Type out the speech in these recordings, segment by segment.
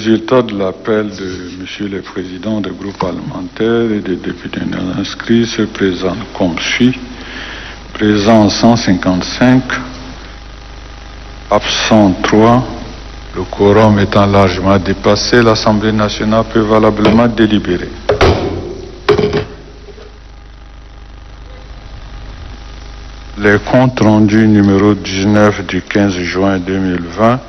résultat de l'appel de Monsieur le Président des groupes parlementaires et des députés non inscrits se présentent comme suit. Présent 155, absent 3. Le quorum étant largement dépassé, l'Assemblée nationale peut valablement délibérer. Les comptes rendus numéro 19 du 15 juin 2020,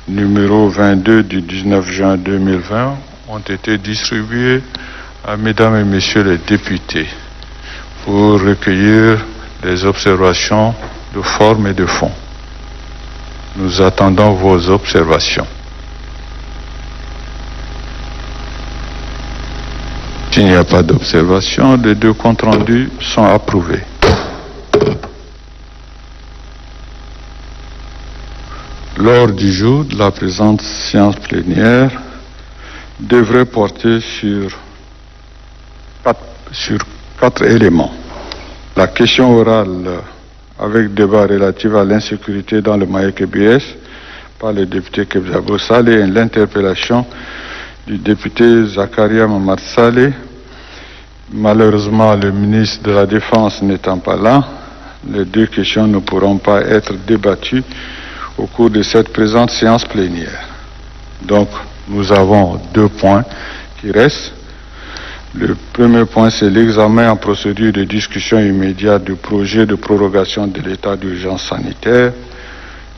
numéro 22 du 19 juin 2020 ont été distribués à Mesdames et Messieurs les députés pour recueillir des observations de forme et de fond. Nous attendons vos observations. S'il n'y a pas d'observation, les deux comptes rendus sont approuvés. L'ordre du jour de la présente séance plénière devrait porter sur quatre éléments. La question orale avec débat relatif à l'insécurité dans le Maï-KBS par le député Kebzabo Saleh et l'interpellation du député Zakaria Mamad Saleh. Malheureusement, le ministre de la Défense n'étant pas là, les deux questions ne pourront pas être débattues au cours de cette présente séance plénière. Donc, nous avons deux points qui restent. Le premier point, c'est l'examen en procédure de discussion immédiate du projet de prorogation de l'état d'urgence sanitaire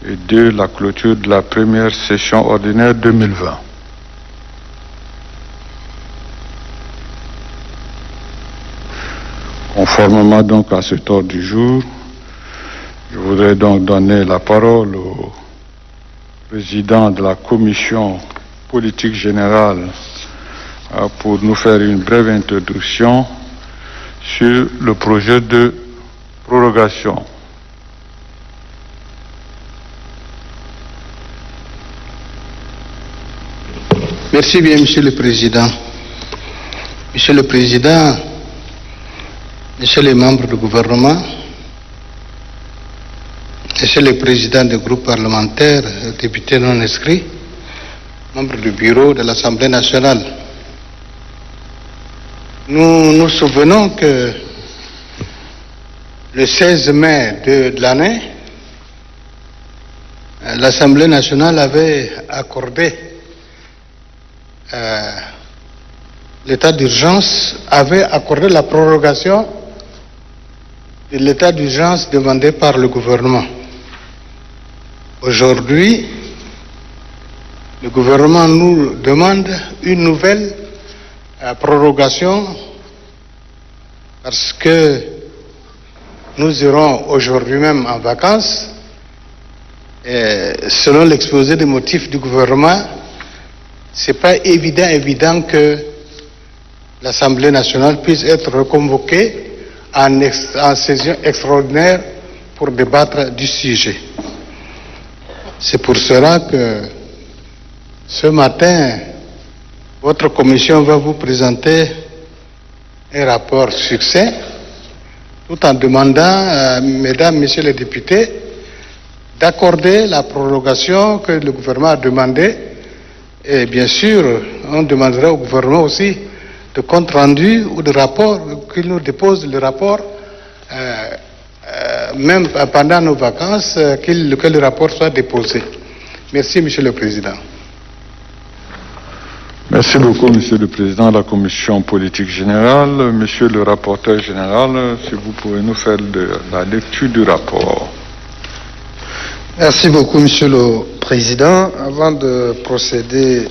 et deux, la clôture de la première session ordinaire 2020. Conformément donc à cet ordre du jour, je voudrais donc donner la parole au président de la commission politique générale pour nous faire une brève introduction sur le projet de prorogation. Merci bien, Monsieur le Président. Monsieur le Président, Messieurs les membres du gouvernement, Monsieur le Président du groupe parlementaire, députés non inscrits, membres du bureau de l'Assemblée nationale, nous nous souvenons que le 16 mai de l'année, l'Assemblée nationale avait accordé l'état d'urgence, avait accordé la prorogation de l'état d'urgence demandé par le gouvernement. Aujourd'hui, le gouvernement nous demande une nouvelle prorogation parce que nous irons aujourd'hui même en vacances et selon l'exposé des motifs du gouvernement, ce n'est pas évident que l'Assemblée nationale puisse être reconvoquée en session extraordinaire pour débattre du sujet. C'est pour cela que ce matin, votre commission va vous présenter un rapport succinct, tout en demandant, mesdames, messieurs les députés, d'accorder la prorogation que le gouvernement a demandée. Et bien sûr, on demandera au gouvernement aussi de compte rendu ou de rapport, qu'il nous dépose le rapport, même pendant nos vacances, que le rapport soit déposé. Merci, Monsieur le Président. Merci beaucoup, Monsieur le Président de la Commission politique générale. Monsieur le rapporteur général, si vous pouvez nous faire la lecture du rapport. Merci beaucoup, Monsieur le Président. Avant de procéder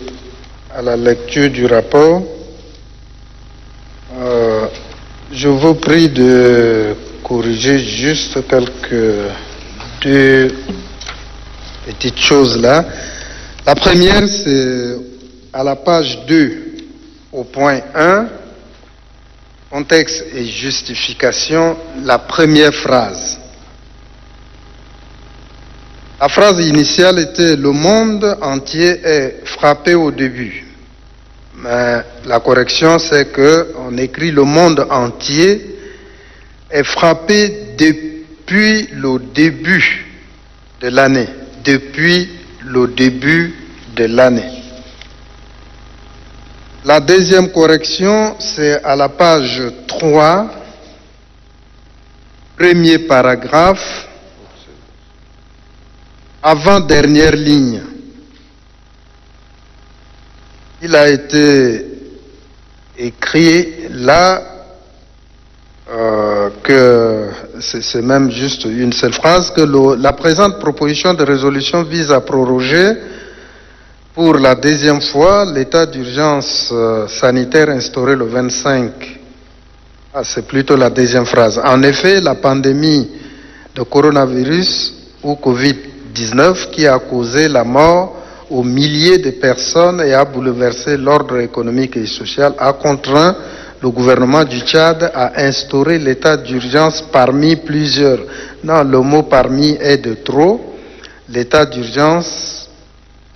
à la lecture du rapport, je vous prie de corriger juste quelques deux petites choses là. La première, c'est à la page 2, au point 1, contexte et justification, la première phrase. La phrase initiale était « Le monde entier est frappé au début ». Mais la correction, c'est qu'on écrit « Le monde entier est frappé depuis le début de l'année ». Depuis le début de l'année. La deuxième correction, c'est à la page 3, premier paragraphe, avant-dernière ligne. Il a été écrit là que c'est même juste une seule phrase, que la présente proposition de résolution vise à proroger pour la deuxième fois l'état d'urgence sanitaire instauré le 25. C'est plutôt la deuxième phrase. En effet, la pandémie de coronavirus ou Covid-19 qui a causé la mort aux milliers de personnes et a bouleversé l'ordre économique et social a contraint le gouvernement du Tchad à instaurer l'état d'urgence parmi plusieurs. Non, le mot parmi est de trop. L'état d'urgence,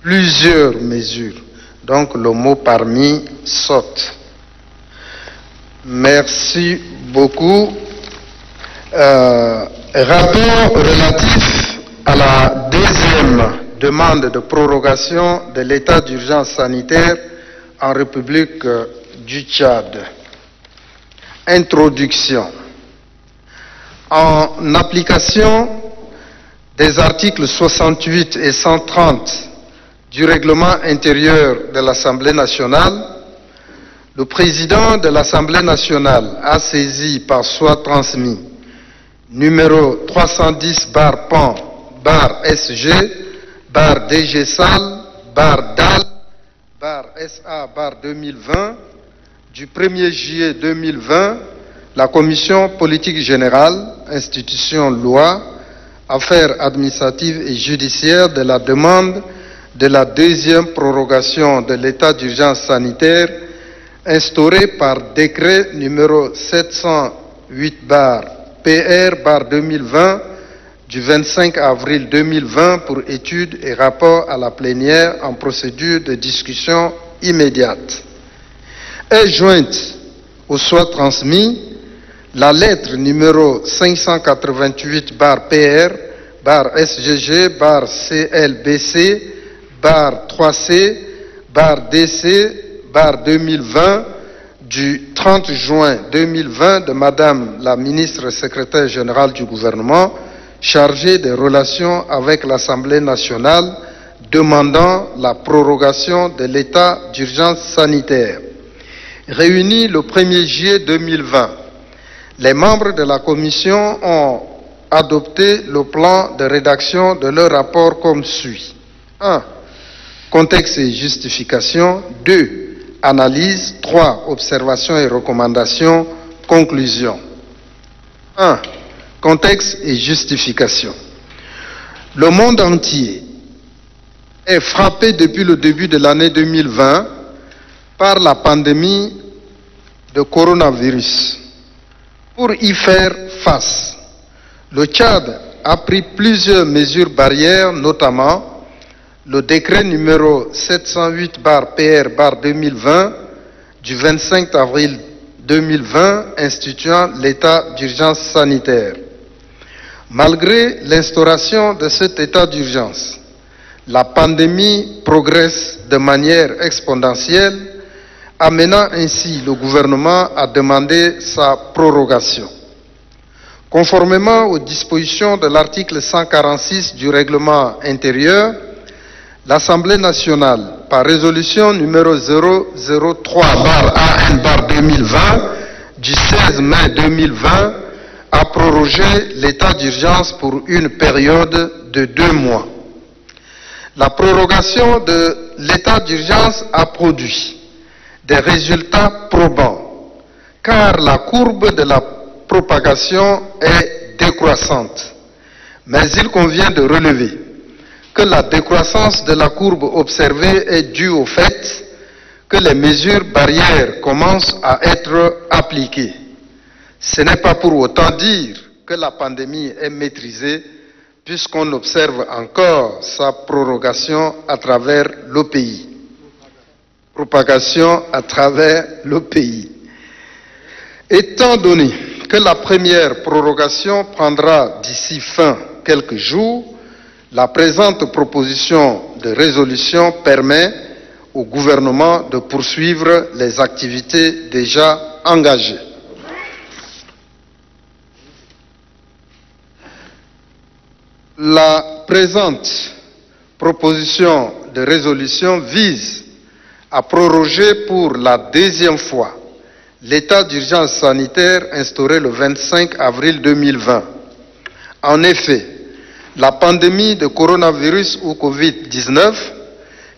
plusieurs mesures. Donc le mot parmi saute. Merci beaucoup. Rapport relatif à la deuxième demande de prorogation de l'état d'urgence sanitaire en République du Tchad. Introduction. En application des articles 68 et 130 du règlement intérieur de l'Assemblée nationale, le président de l'Assemblée nationale a saisi par soi transmis numéro 310/PAN/SG DGSAL DAL SA 2020 du 1er juillet 2020 la commission politique générale, institution loi, affaires administratives et judiciaires de la demande de la deuxième prorogation de l'état d'urgence sanitaire instauré par décret numéro 708/PR/2020 du 25 avril 2020 pour étude et rapport à la plénière en procédure de discussion immédiate. Est jointe ou soit transmis la lettre numéro 588/PR/SGG/CLBC/3C/DC/2020 du 30 juin 2020 de Madame la ministre secrétaire générale du gouvernement chargée des relations avec l'Assemblée nationale demandant la prorogation de l'état d'urgence sanitaire. Réunis le 1er juillet 2020, les membres de la commission ont adopté le plan de rédaction de leur rapport comme suit. 1. Contexte et justification. 2. Analyse. 3. Observations et recommandations. Conclusion. 1. Contexte et justification. Le monde entier est frappé depuis le début de l'année 2020 par la pandémie de coronavirus. Pour y faire face, le Tchad a pris plusieurs mesures barrières, notamment le décret numéro 708/PR/2020 du 25 avril 2020 instituant l'état d'urgence sanitaire. Malgré l'instauration de cet état d'urgence, la pandémie progresse de manière exponentielle, amenant ainsi le gouvernement à demander sa prorogation. Conformément aux dispositions de l'article 146 du règlement intérieur, l'Assemblée nationale, par résolution numéro 003/AN/2020 du 16 mai 2020, a prorogé l'état d'urgence pour une période de 2 mois. La prorogation de l'état d'urgence a produit des résultats probants, car la courbe de la propagation est décroissante. Mais il convient de relever que la décroissance de la courbe observée est due au fait que les mesures barrières commencent à être appliquées. Ce n'est pas pour autant dire que la pandémie est maîtrisée, puisqu'on observe encore sa prorogation à travers le pays. Propagation à travers le pays. Étant donné que la première prorogation prendra d'ici fin quelques jours, la présente proposition de résolution permet au gouvernement de poursuivre les activités déjà engagées. La présente proposition de résolution vise à proroger pour la deuxième fois l'état d'urgence sanitaire instauré le 25 avril 2020. En effet, la pandémie de coronavirus ou Covid-19,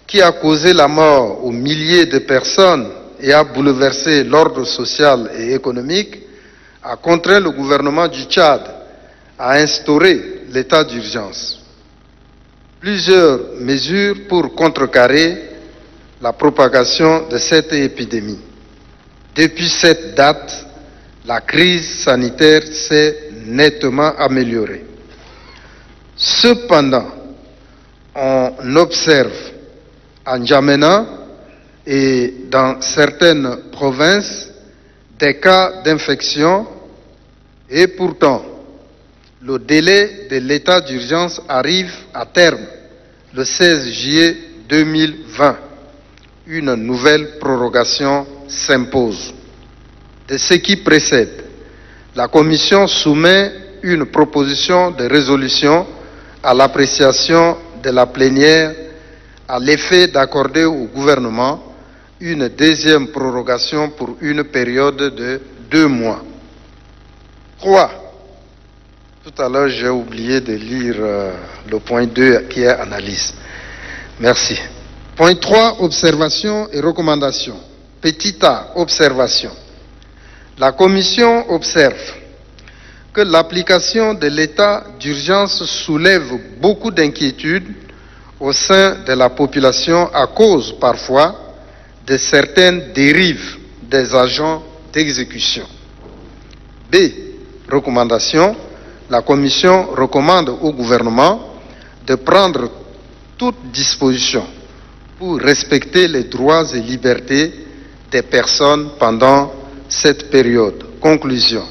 qui a causé la mort aux milliers de personnes et a bouleversé l'ordre social et économique, a contraint le gouvernement du Tchad à instaurer l'état d'urgence. Plusieurs mesures pour contrecarrer la propagation de cette épidémie. Depuis cette date, la crise sanitaire s'est nettement améliorée. Cependant, on observe en N'Djamena et dans certaines provinces des cas d'infection et pourtant le délai de l'état d'urgence arrive à terme le 16 juillet 2020. Une nouvelle prorogation s'impose. De ce qui précède, la Commission soumet une proposition de résolution à l'appréciation de la plénière à l'effet d'accorder au gouvernement une deuxième prorogation pour une période de 2 mois. 3. Tout à l'heure, j'ai oublié de lire le point 2 qui est analyse. Merci. Point 3, observation et recommandation. Petit a, observation. La Commission observe que l'application de l'état d'urgence soulève beaucoup d'inquiétudes au sein de la population à cause parfois de certaines dérives des agents d'exécution. B. Recommandation. La Commission recommande au gouvernement de prendre toute disposition pour respecter les droits et libertés des personnes pendant cette période. Conclusion.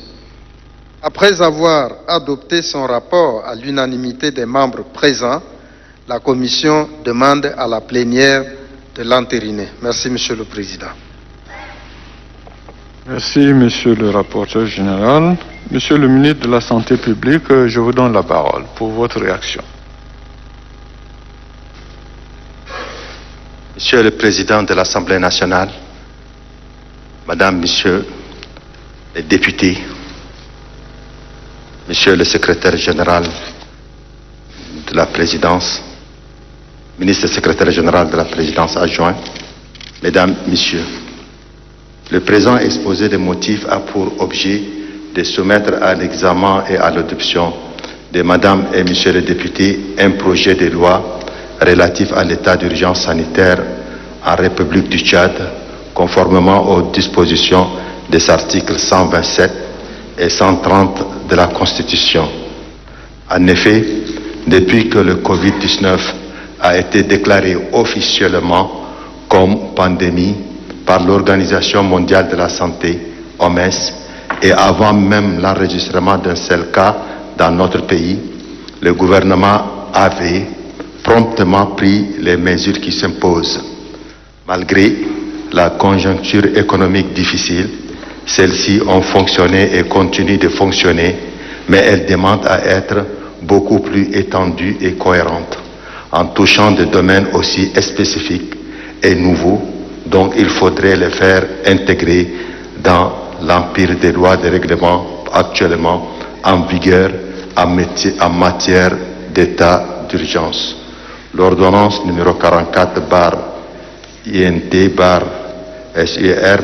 Après avoir adopté son rapport à l'unanimité des membres présents, la Commission demande à la plénière de l'entériner. Merci, Monsieur le Président. Merci, Monsieur le rapporteur général. Monsieur le ministre de la Santé publique, je vous donne la parole pour votre réaction. Monsieur le Président de l'Assemblée nationale, Madame, Monsieur les députés, Monsieur le secrétaire général de la présidence, ministre secrétaire général de la présidence adjoint, Mesdames, Messieurs, le présent exposé des motifs a pour objet de soumettre à l'examen et à l'adoption de Madame et Monsieur les députés un projet de loi relatif à l'état d'urgence sanitaire en République du Tchad, conformément aux dispositions des articles 127 et 130 de la Constitution. En effet, depuis que le Covid-19 a été déclaré officiellement comme pandémie par l'Organisation mondiale de la santé, OMS, et avant même l'enregistrement d'un seul cas dans notre pays, le gouvernement avait promptement pris les mesures qui s'imposent. Malgré la conjoncture économique difficile, celles-ci ont fonctionné et continuent de fonctionner, mais elles demandent à être beaucoup plus étendues et cohérentes, en touchant des domaines aussi spécifiques et nouveaux, dont il faudrait les faire intégrer dans l'empire des lois et règlements actuellement en vigueur en matière d'état d'urgence. L'ordonnance numéro 44/INT/SUR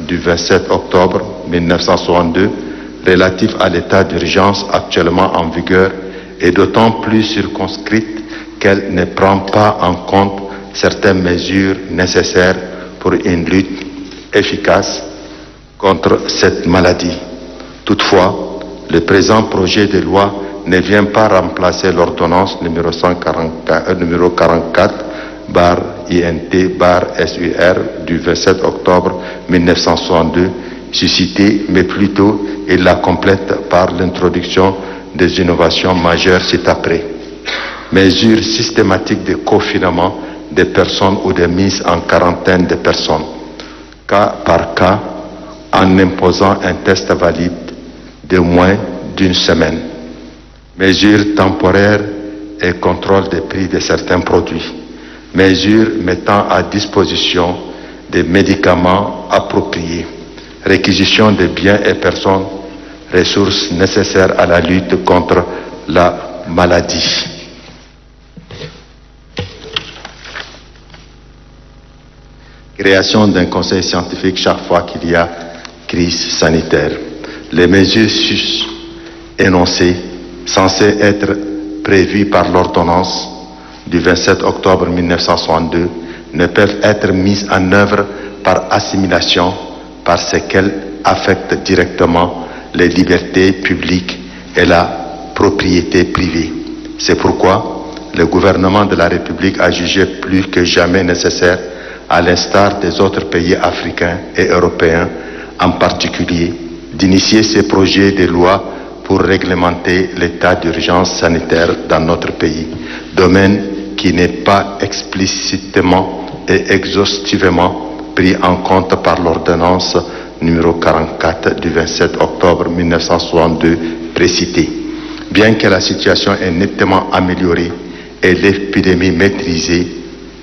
du 27 octobre 1962 relative à l'état d'urgence actuellement en vigueur est d'autant plus circonscrite qu'elle ne prend pas en compte certaines mesures nécessaires pour une lutte efficace contre cette maladie. Toutefois, le présent projet de loi ne vient pas remplacer l'ordonnance numéro 44/INT/SUR du 27 octobre 1962 suscitée, mais plutôt il la complète par l'introduction des innovations majeures ci-après. Mesures systématiques de confinement des personnes ou de mise en quarantaine de personnes, cas par cas, en imposant un test valide de moins d'une semaine. Mesures temporaires et contrôle des prix de certains produits. Mesures mettant à disposition des médicaments appropriés. Réquisition de biens et personnes, ressources nécessaires à la lutte contre la maladie. Création d'un conseil scientifique chaque fois qu'il y a crise sanitaire. Les mesures énoncées, censées être prévues par l'ordonnance du 27 octobre 1962, ne peuvent être mises en œuvre par assimilation parce qu'elles affectent directement les libertés publiques et la propriété privée. C'est pourquoi le gouvernement de la République a jugé plus que jamais nécessaire, à l'instar des autres pays africains et européens en particulier, d'initier ces projets de loi pour réglementer l'état d'urgence sanitaire dans notre pays, domaine qui n'est pas explicitement et exhaustivement pris en compte par l'ordonnance numéro 44 du 27 octobre 1962 précitée. Bien que la situation est nettement améliorée et l'épidémie maîtrisée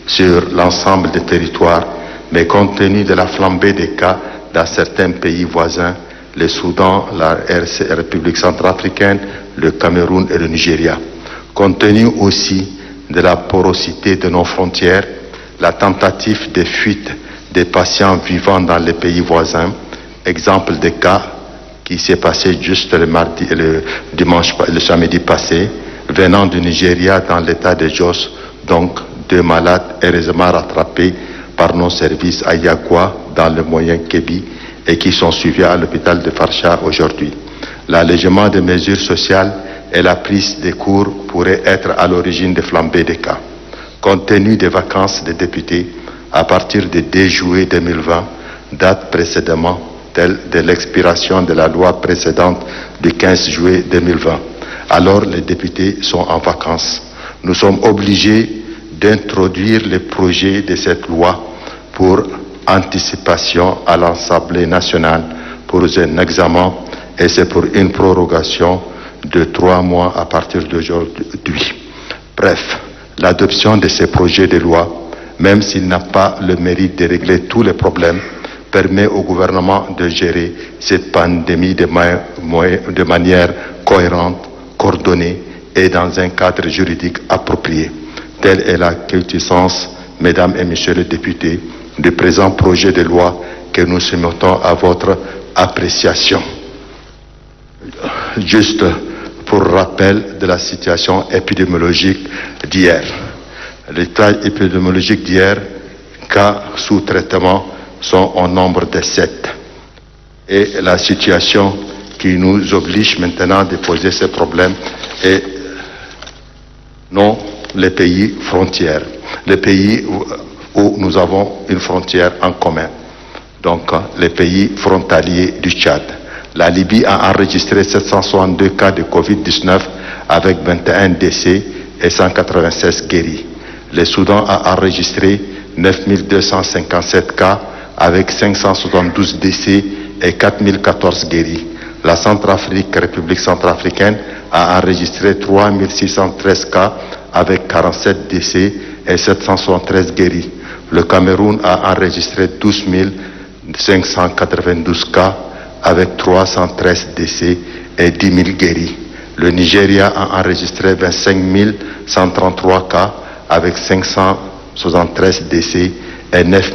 sur l'ensemble des territoires, mais compte tenu de la flambée des cas dans certains pays voisins, le Soudan, la République centrafricaine, le Cameroun et le Nigeria. Compte tenu aussi de la porosité de nos frontières, la tentative de fuite des patients vivant dans les pays voisins, exemple de cas qui s'est passé juste le samedi passé, venant du Nigeria dans l'état de Jos, donc 2 malades heureusement rattrapés par nos services à Yagua dans le moyen Kébi et qui sont suivis à l'hôpital de Farsha aujourd'hui. L'allègement des mesures sociales et la prise des cours pourraient être à l'origine des flambées des cas. Compte tenu des vacances des députés, à partir du 2 juillet 2020, date précédemment telle de l'expiration de la loi précédente du 15 juillet 2020. Alors les députés sont en vacances. Nous sommes obligés d'introduire les projets de cette loi pour anticipation à l'Assemblée nationale pour un examen et c'est pour une prorogation de 3 mois à partir d'aujourd'hui. Bref, l'adoption de ces projets de loi, même s'il n'a pas le mérite de régler tous les problèmes, permet au gouvernement de gérer cette pandémie de manière cohérente, coordonnée et dans un cadre juridique approprié. Telle est la quintessence, mesdames et messieurs les députés, du présent projet de loi que nous soumettons à votre appréciation. Juste pour rappel de la situation épidémiologique d'hier. L'état épidémiologique d'hier, cas sous traitement, sont au nombre de 7. Et la situation qui nous oblige maintenant de poser ces problèmes est non les pays frontières, les pays où nous avons une frontière en commun, donc les pays frontaliers du Tchad. La Libye a enregistré 762 cas de Covid-19 avec 21 décès et 196 guéris. Le Soudan a enregistré 9257 cas avec 572 décès et 4014 guéris. La Centrafrique, République centrafricaine, a enregistré 3613 cas avec 47 décès et 773 guéris. Le Cameroun a enregistré 12 592 cas avec 313 décès et 10 000 guéris. Le Nigeria a enregistré 25 133 cas avec 573 décès et 9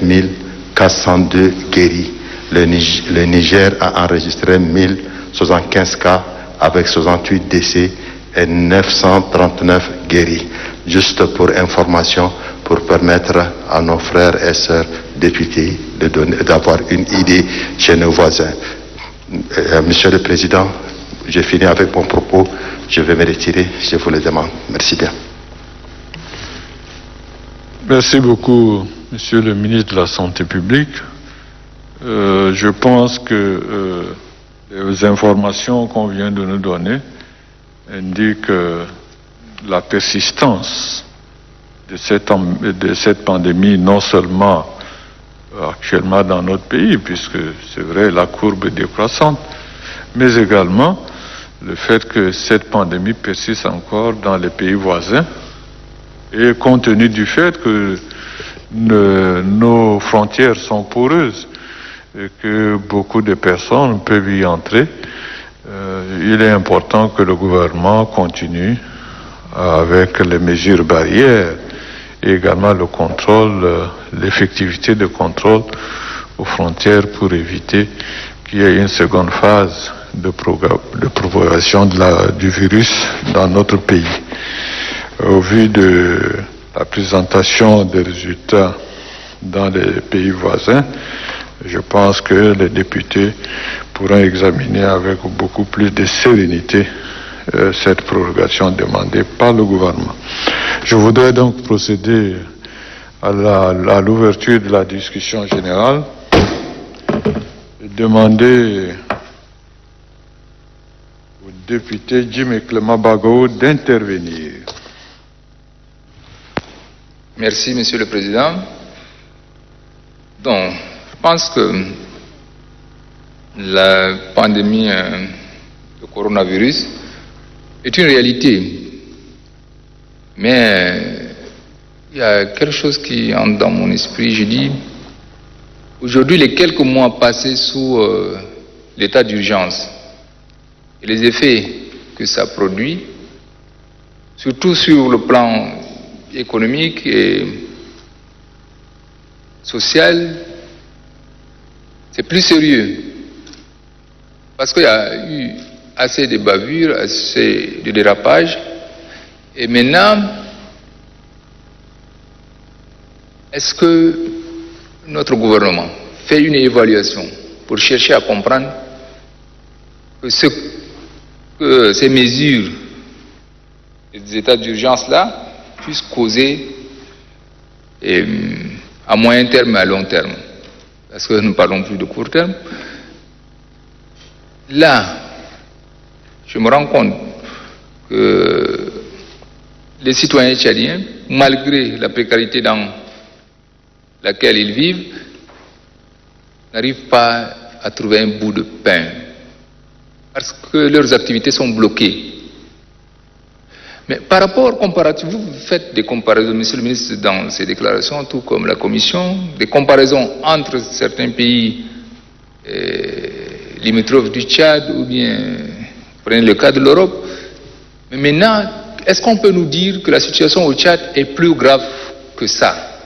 402 guéris. Le Niger a enregistré 1075 cas avec 68 décès et 939 guéris. Juste pour information, pour permettre à nos frères et sœurs députés d'avoir une idée chez nos voisins. Monsieur le Président, j'ai fini avec mon propos. Je vais me retirer, je vous le demande. Merci bien. Merci beaucoup, Monsieur le ministre de la Santé publique. Je pense que les informations qu'on vient de nous donner indiquent la persistance de cette pandémie, non seulement actuellement dans notre pays, puisque c'est vrai, la courbe est décroissante, mais également le fait que cette pandémie persiste encore dans les pays voisins, et compte tenu du fait que nos frontières sont poreuses et que beaucoup de personnes peuvent y entrer, il est important que le gouvernement continue avec les mesures barrières et également le contrôle, l'effectivité de contrôle aux frontières pour éviter qu'il y ait une seconde phase de propagation du virus dans notre pays. Au vu de la présentation des résultats dans les pays voisins, je pense que les députés pourront examiner avec beaucoup plus de sérénité cette prorogation demandée par le gouvernement. Je voudrais donc procéder à l'ouverture de la discussion générale et demander au député Jimmy Clément Bagao d'intervenir. Merci, Monsieur le Président. Donc, je pense que la pandémie de coronavirus est une réalité. Mais il y a quelque chose qui entre dans mon esprit. Je dis, aujourd'hui, les quelques mois passés sous l'état d'urgence et les effets que ça produit, surtout sur le plan économique et social, c'est plus sérieux. Parce qu'il y a eu assez de bavures, assez de dérapages. Et maintenant, est-ce que notre gouvernement fait une évaluation pour chercher à comprendre que ces mesures, des états d'urgence-là, puissent causer à moyen terme et à long terme? Parce que nous ne parlons plus de court terme. Là, je me rends compte que les citoyens tchadiens, malgré la précarité dans laquelle ils vivent, n'arrivent pas à trouver un bout de pain parce que leurs activités sont bloquées. Mais par rapport comparatif, vous faites des comparaisons, Monsieur le ministre, dans ces déclarations, tout comme la Commission, des comparaisons entre certains pays limitrophes du Tchad, ou bien, prenez le cas de l'Europe. Mais maintenant, est-ce qu'on peut nous dire que la situation au Tchad est plus grave que ça,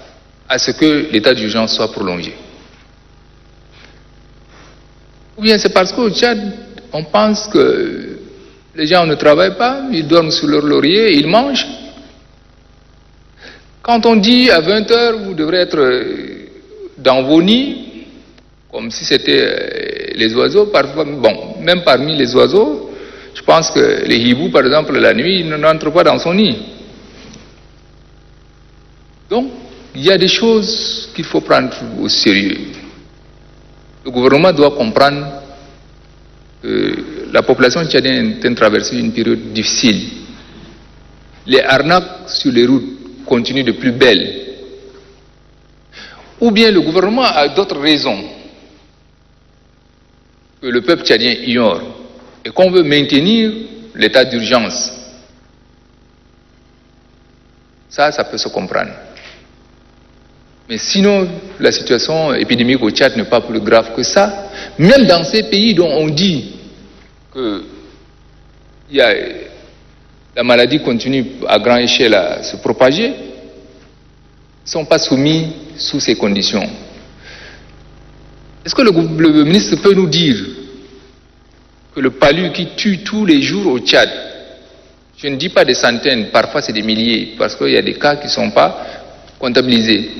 à ce que l'état d'urgence soit prolongé? Ou bien c'est parce qu'au Tchad, on pense que les gens ne travaillent pas, ils dorment sur leur laurier, ils mangent. Quand on dit à 20h, vous devrez être dans vos nids, comme si c'était les oiseaux, parfois, bon, même parmi les oiseaux, je pense que les hiboux, par exemple, la nuit, ils n'entrent pas dans son nid. Donc, il y a des choses qu'il faut prendre au sérieux. Le gouvernement doit comprendre que la population tchadienne est en train de traverser une période difficile. Les arnaques sur les routes continuent de plus belle. Ou bien le gouvernement a d'autres raisons que le peuple tchadien ignore et qu'on veut maintenir l'état d'urgence. Ça peut se comprendre. Mais sinon, la situation épidémique au Tchad n'est pas plus grave que ça. Même dans ces pays dont on dit que la maladie continue à grande échelle à se propager, ne sont pas soumis sous ces conditions. Est-ce que le ministre peut nous dire que le palu qui tue tous les jours au Tchad, je ne dis pas des centaines, parfois c'est des milliers, parce qu'il y a des cas qui ne sont pas comptabilisés.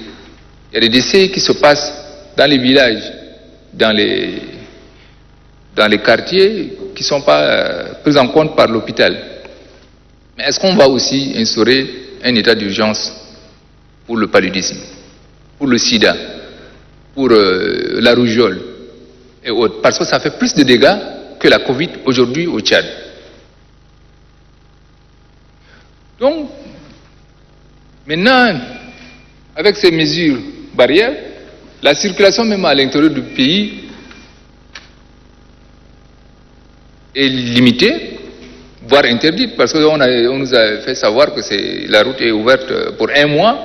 Il y a des décès qui se passent dans les villages, dans les quartiers, qui ne sont pas pris en compte par l'hôpital. Mais est-ce qu'on va aussi instaurer un état d'urgence pour le paludisme, pour le sida, pour la rougeole et autres? Parce que ça fait plus de dégâts que la Covid aujourd'hui au Tchad. Donc, Maintenant, avec ces mesures barrières, la circulation même à l'intérieur du pays est limitée, voire interdite, parce qu'on nous a fait savoir que la route est ouverte pour 1 mois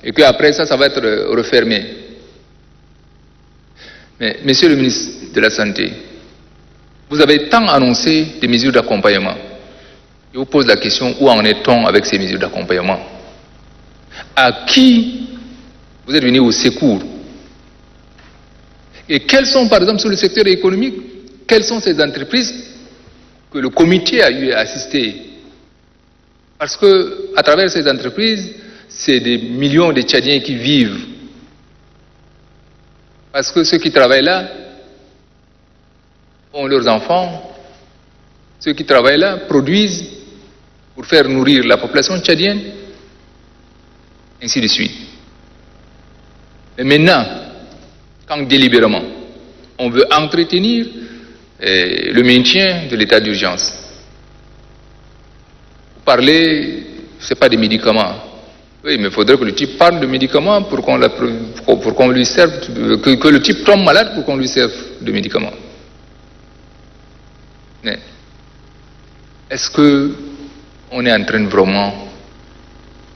et qu'après ça va être refermé. Mais, Monsieur le ministre de la Santé, vous avez tant annoncé des mesures d'accompagnement. Je vous pose la question, où en est-on avec ces mesures d'accompagnement? À qui vous êtes venu au secours? Et quelles sont, par exemple, sur le secteur économique, quelles sont ces entreprises que le comité a eu à assister? Parce que, à travers ces entreprises, c'est des millions de Tchadiens qui vivent. Parce que ceux qui travaillent là ont leurs enfants, ceux qui travaillent là produisent pour faire nourrir la population tchadienne, ainsi de suite. Mais maintenant, quand délibérément, on veut entretenir le maintien de l'état d'urgence, vous parlez, ce n'est pas des médicaments. Oui, mais il faudrait que le type parle de médicaments pour qu'on lui serve, que le type tombe malade pour qu'on lui serve de médicaments. Mais est-ce qu'on est en train vraiment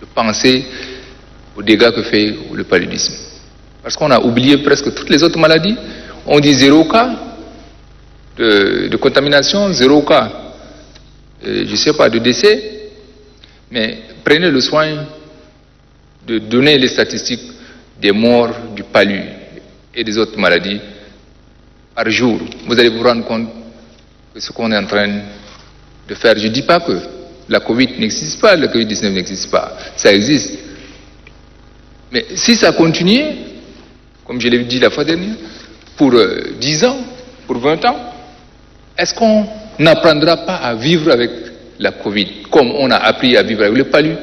de penser aux dégâts que fait le paludisme? Parce qu'on a oublié presque toutes les autres maladies. On dit 0 cas de contamination, 0 cas, je ne sais pas, de décès. Mais prenez le soin de donner les statistiques des morts du palu et des autres maladies par jour. Vous allez vous rendre compte que ce qu'on est en train de faire, je ne dis pas que la Covid n'existe pas, le Covid-19 n'existe pas, ça existe. Mais si ça continue, comme je l'ai dit la fois dernière, pour 10 ans, pour 20 ans, est-ce qu'on n'apprendra pas à vivre avec la Covid, comme on a appris à vivre avec le palu,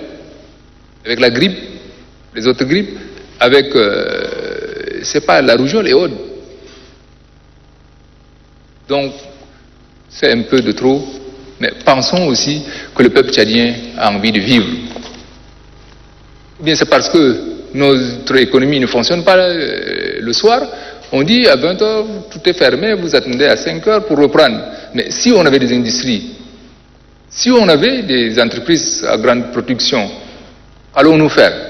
avec la grippe, les autres grippes, avec, c'est pas, la rougeole et autres. Donc, c'est un peu de trop, mais pensons aussi que le peuple tchadien a envie de vivre. Ou bien c'est parce que notre économie ne fonctionne pas le soir, on dit à 20h, tout est fermé, vous attendez à 5h pour reprendre. Mais si on avait des industries, si on avait des entreprises à grande production, allons-nous faire?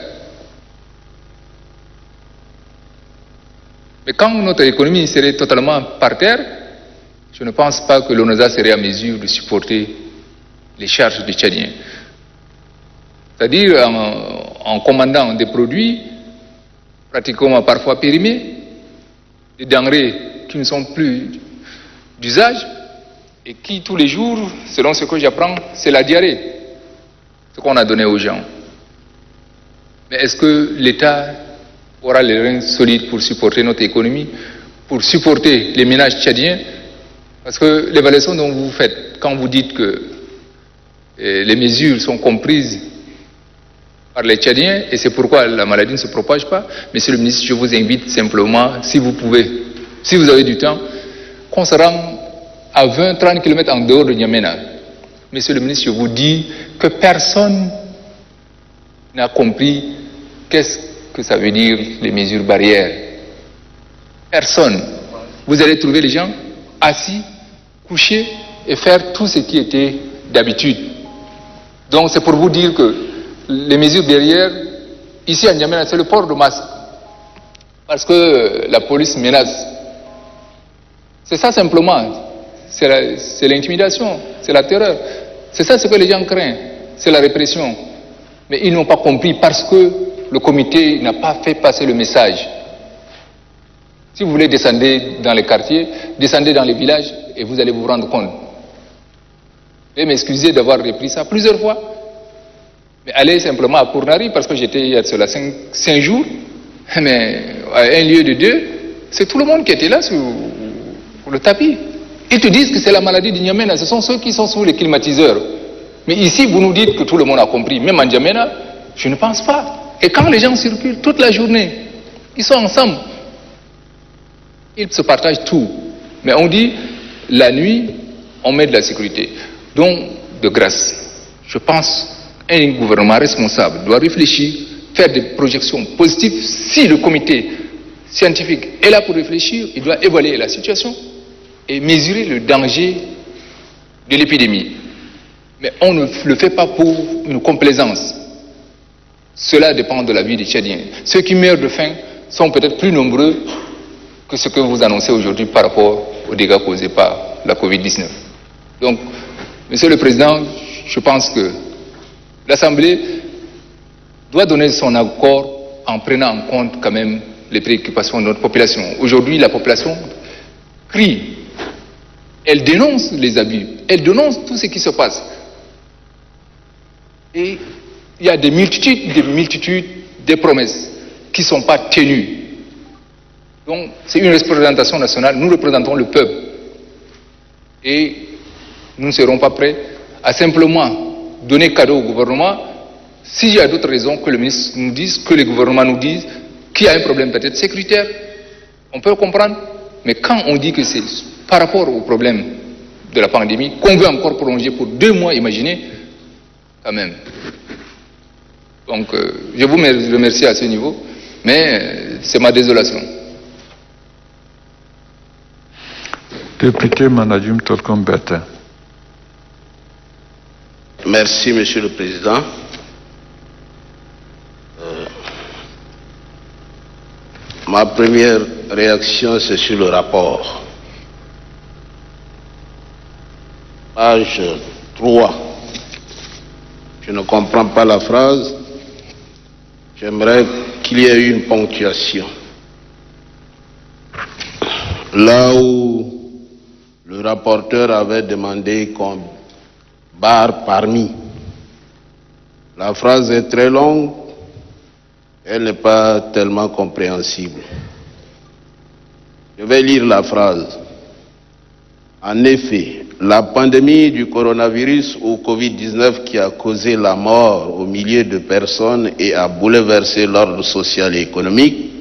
Mais quand notre économie serait totalement par terre, je ne pense pas que l'ONASA serait à mesure de supporter les charges des Tchadiens. C'est-à-dire en commandant des produits pratiquement parfois périmés, des denrées qui ne sont plus d'usage et qui tous les jours, selon ce que j'apprends, c'est la diarrhée, ce qu'on a donné aux gens. Mais est-ce que l'État aura les reins solides pour supporter notre économie, pour supporter les ménages tchadiens? Parce que l'évaluation dont vous faites, quand vous dites que les mesures sont comprises par les Tchadiens, et c'est pourquoi la maladie ne se propage pas, Monsieur le ministre, je vous invite simplement, si vous pouvez, si vous avez du temps, qu'on se rende à 20-30 km en dehors de N'Djamena. Monsieur le ministre, je vous dis que personne n'a compris qu'est-ce que ça veut dire les mesures barrières. Personne. Vous allez trouver les gens assis, couchés et faire tout ce qui était d'habitude. Donc c'est pour vous dire que les mesures barrières, ici à N'Djamena, c'est le port de masque. Parce que la police menace. C'est ça simplement. C'est l'intimidation, c'est la terreur. C'est ça ce que les gens craignent, c'est la répression. Mais ils n'ont pas compris parce que le comité n'a pas fait passer le message. Si vous voulez descendre dans les quartiers, descendez dans les villages et vous allez vous rendre compte. Et m'excuser d'avoir repris ça plusieurs fois. Mais allez simplement à Pournari, parce que j'étais il y a cela 5 jours, mais à un lieu de 2, c'est tout le monde qui était là sur le tapis. Ils te disent que c'est la maladie de N'Djamena, ce sont ceux qui sont sous les climatiseurs. Mais ici, vous nous dites que tout le monde a compris, même en N'Djamena, je ne pense pas. Et quand les gens circulent toute la journée, ils sont ensemble, ils se partagent tout. Mais on dit, la nuit, on met de la sécurité. Donc, de grâce, je pense un gouvernement responsable doit réfléchir, faire des projections positives. Si le comité scientifique est là pour réfléchir, il doit évaluer la situation et mesurer le danger de l'épidémie. Mais on ne le fait pas pour une complaisance. Cela dépend de la vie des Tchadiens. Ceux qui meurent de faim sont peut-être plus nombreux que ce que vous annoncez aujourd'hui par rapport aux dégâts causés par la Covid-19. Donc, Monsieur le Président, je pense que l'Assemblée doit donner son accord en prenant en compte quand même les préoccupations de notre population. Aujourd'hui, la population crie, elle dénonce les abus, elle dénonce tout ce qui se passe. Et il y a des multitudes de promesses qui ne sont pas tenues. Donc, c'est une représentation nationale, nous représentons le peuple. Et nous ne serons pas prêts à simplement donner cadeau au gouvernement s'il y a d'autres raisons que le ministre nous dise, que le gouvernement nous dise qu'il y a un problème peut-être sécuritaire. On peut le comprendre, mais quand on dit que c'est par rapport au problème de la pandémie, qu'on veut encore prolonger pour 2 mois, imaginez, quand même. Donc, je vous remercie à ce niveau, mais c'est ma désolation. Député Manadjum Tolkombertin. Merci, Monsieur le Président. Ma première réaction, c'est sur le rapport. Page 3. Je ne comprends pas la phrase. J'aimerais qu'il y ait une ponctuation. Là où le rapporteur avait demandé qu'on barre parmi. La phrase est très longue, elle n'est pas tellement compréhensible. Je vais lire la phrase. En effet, la pandémie du coronavirus ou Covid-19 qui a causé la mort aux milliers de personnes et a bouleversé l'ordre social et économique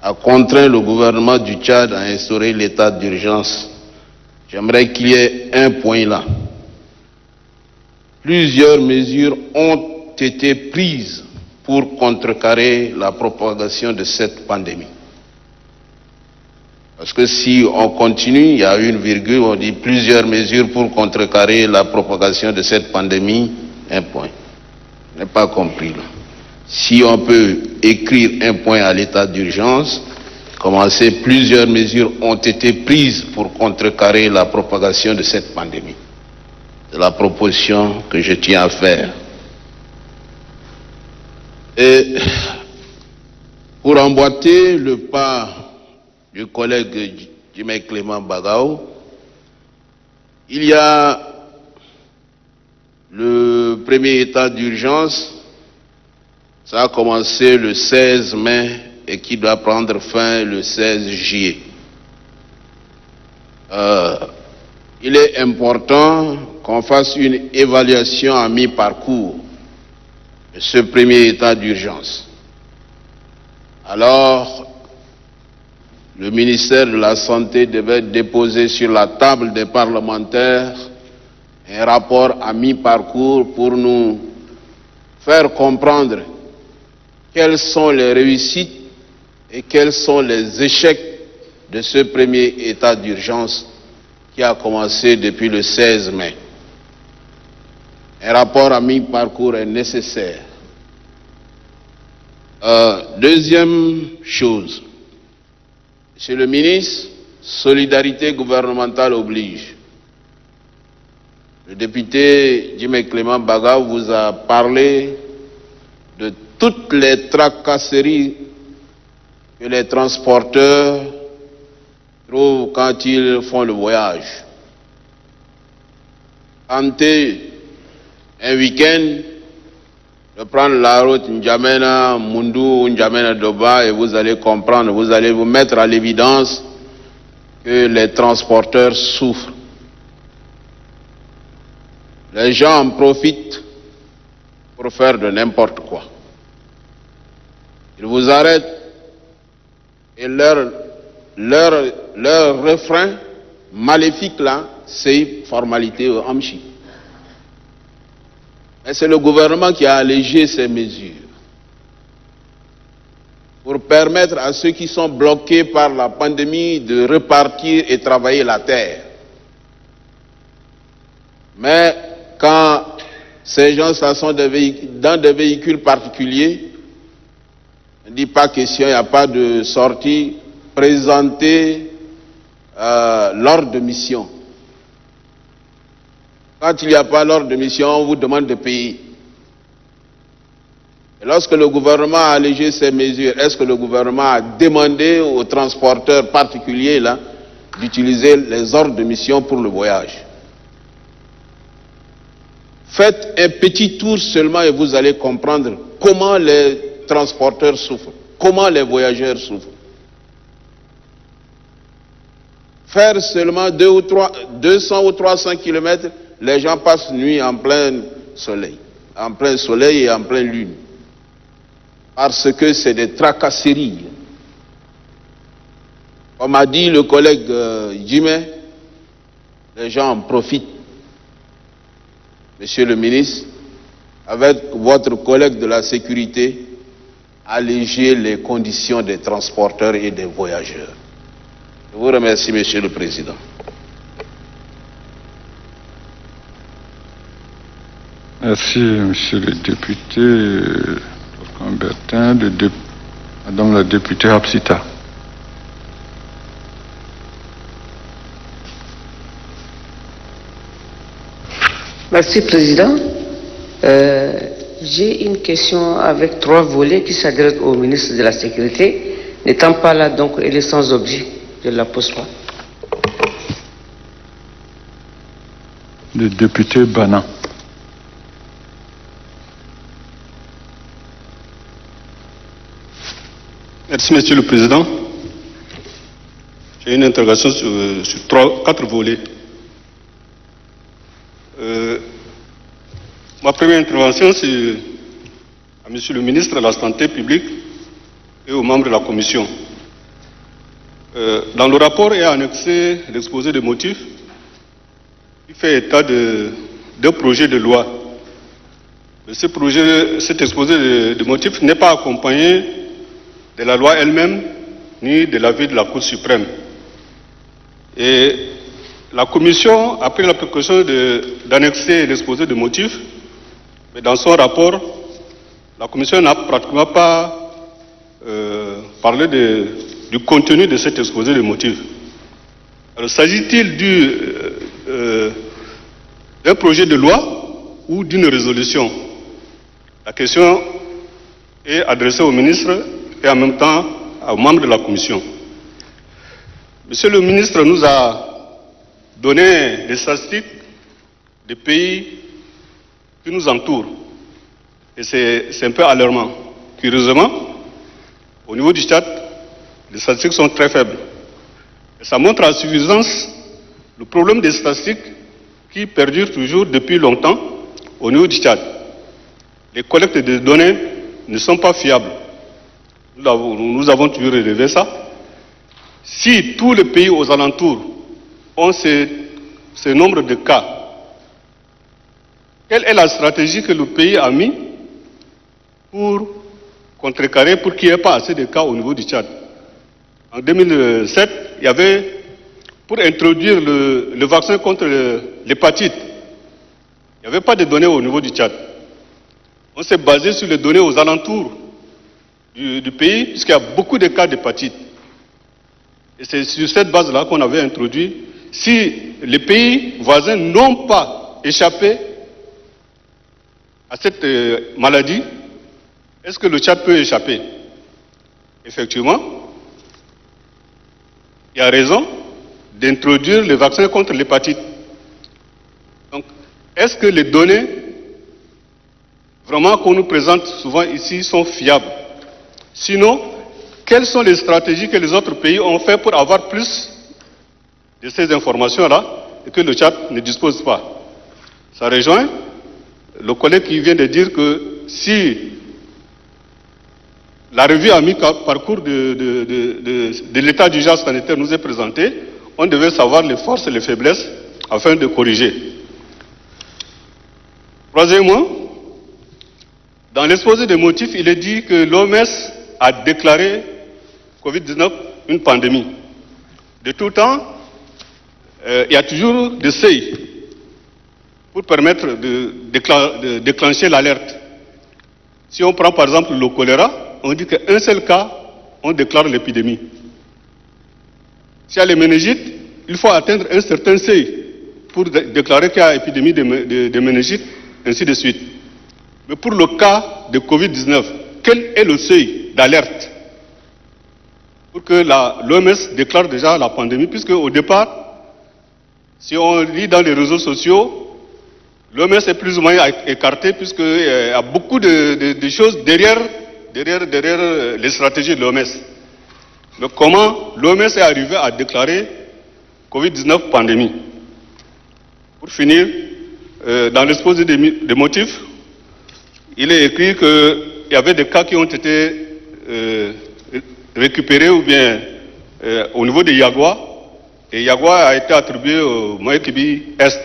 a contraint le gouvernement du Tchad à instaurer l'état d'urgence. J'aimerais qu'il y ait un point là. Plusieurs mesures ont été prises pour contrecarrer la propagation de cette pandémie. Parce que si on continue, il y a une virgule, on dit plusieurs mesures pour contrecarrer la propagation de cette pandémie, un point. Je n'ai pas compris là. Si on peut écrire un point à l'état d'urgence, commencer, plusieurs mesures ont été prises pour contrecarrer la propagation de cette pandémie. C'est la proposition que je tiens à faire. Et pour emboîter le pas du collègue Jimé Clément Bagao, il y a le premier état d'urgence, ça a commencé le 16 mai et qui doit prendre fin le 16 juillet. Il est important qu'on fasse une évaluation à mi-parcours de ce premier état d'urgence. Alors, le ministère de la Santé devait déposer sur la table des parlementaires un rapport à mi-parcours pour nous faire comprendre quelles sont les réussites et quels sont les échecs de ce premier état d'urgence qui a commencé depuis le 16 mai. Un rapport à mi-parcours est nécessaire. Deuxième chose, Monsieur le ministre, solidarité gouvernementale oblige. Le député Jimé Clément Bagao vous a parlé de toutes les tracasseries que les transporteurs trouvent quand ils font le voyage. Tentez un week-end de prendre la route N'Djamena Mundu, N'Djamena Doba et vous allez comprendre, vous allez vous mettre à l'évidence que les transporteurs souffrent. Les gens en profitent pour faire de n'importe quoi. Ils vous arrêtent et leur refrain maléfique là, c'est formalité au Amchi. Mais c'est le gouvernement qui a allégé ces mesures pour permettre à ceux qui sont bloqués par la pandémie de repartir et travailler la terre. Mais quand ces gens sont dans des véhicules particuliers, on ne dit pas question, il n'y a pas de sortie, présenter l'ordre de mission. Quand il n'y a pas l'ordre de mission, on vous demande de payer. Et lorsque le gouvernement a allégé ces mesures, est-ce que le gouvernement a demandé aux transporteurs particuliers là d'utiliser les ordres de mission pour le voyage? Faites un petit tour seulement et vous allez comprendre comment les transporteurs souffrent, comment les voyageurs souffrent. Faire seulement 200 ou 300 kilomètres, les gens passent nuit en plein soleil et en pleine lune. Parce que c'est des tracasseries. Comme a dit le collègue Jimé, les gens en profitent. Monsieur le ministre, avec votre collègue de la sécurité, allégez les conditions des transporteurs et des voyageurs. Je vous remercie, Monsieur le Président. Merci, Monsieur le député Bertin, Madame la députée Hapsita. Merci, Président. J'ai une question avec 3 volets qui s'adressent au ministre de la Sécurité. N'étant pas là, donc, elle est sans objet. Je la pose pas. Le député Bana. Merci, Monsieur le Président. J'ai une interrogation sur 4 volets. Ma première intervention, c'est à Monsieur le ministre de la Santé publique et aux membres de la Commission. Dans le rapport est annexé l'exposé des motifs qui fait état d'un projet de loi. Mais cet exposé de motifs n'est pas accompagné de la loi elle-même ni de l'avis de la Cour suprême. Et la Commission a pris la précaution d'annexer l'exposé de motifs, mais dans son rapport, la Commission n'a pratiquement pas parlé du contenu de cet exposé de motifs. Alors, s'agit-il d'un projet de loi ou d'une résolution? La question est adressée au ministre et en même temps aux membres de la Commission. Monsieur le ministre nous a donné des statistiques des pays qui nous entourent. Et c'est un peu alarmant. Curieusement, au niveau du Tchad, les statistiques sont très faibles. Et ça montre à suffisance le problème des statistiques qui perdure toujours depuis longtemps au niveau du Tchad. Les collectes de données ne sont pas fiables. Nous avons toujours relevé ça. Si tous les pays aux alentours ont ce nombre de cas, quelle est la stratégie que le pays a mise pour contrecarrer, pour qu'il n'y ait pas assez de cas au niveau du Tchad? En 2007, il y avait, pour introduire le vaccin contre l'hépatite, il n'y avait pas de données au niveau du Tchad. On s'est basé sur les données aux alentours du pays, puisqu'il y a beaucoup de cas d'hépatite. Et c'est sur cette base-là qu'on avait introduit. Si les pays voisins n'ont pas échappé à cette maladie, est-ce que le Tchad peut échapper? Effectivement, il y a raison d'introduire le vaccin contre l'hépatite. Donc, est-ce que les données vraiment qu'on nous présente souvent ici sont fiables? Sinon, quelles sont les stratégies que les autres pays ont fait pour avoir plus de ces informations-là et que le Tchad ne dispose pas? Ça rejoint le collègue qui vient de dire que si la revue à mi-parcours de l'état d'urgence sanitaire nous est présentée, on devait savoir les forces et les faiblesses afin de corriger. Troisièmement, Dans l'exposé des motifs, il est dit que l'OMS a déclaré Covid-19 une pandémie. De tout temps, il y a toujours des seuils pour permettre de déclencher l'alerte. Si on prend par exemple le choléra, on dit qu'un seul cas, on déclare l'épidémie. S'il y a les méningites, il faut atteindre un certain seuil pour déclarer qu'il y a épidémie de méningite, ainsi de suite. Mais pour le cas de Covid-19, quel est le seuil d'alerte pour que l'OMS déclare déjà la pandémie, puisque au départ, si on lit dans les réseaux sociaux, l'OMS est plus ou moins écartée, puisqu'il y a beaucoup de choses derrière les stratégies de l'OMS. Mais comment l'OMS est arrivée à déclarer Covid-19 pandémie? Pour finir, dans l'exposé des motifs, il est écrit qu'il y avait des cas qui ont été récupérés ou bien au niveau de Yagua, et Yagua a été attribué au Moyen-Kébi Est.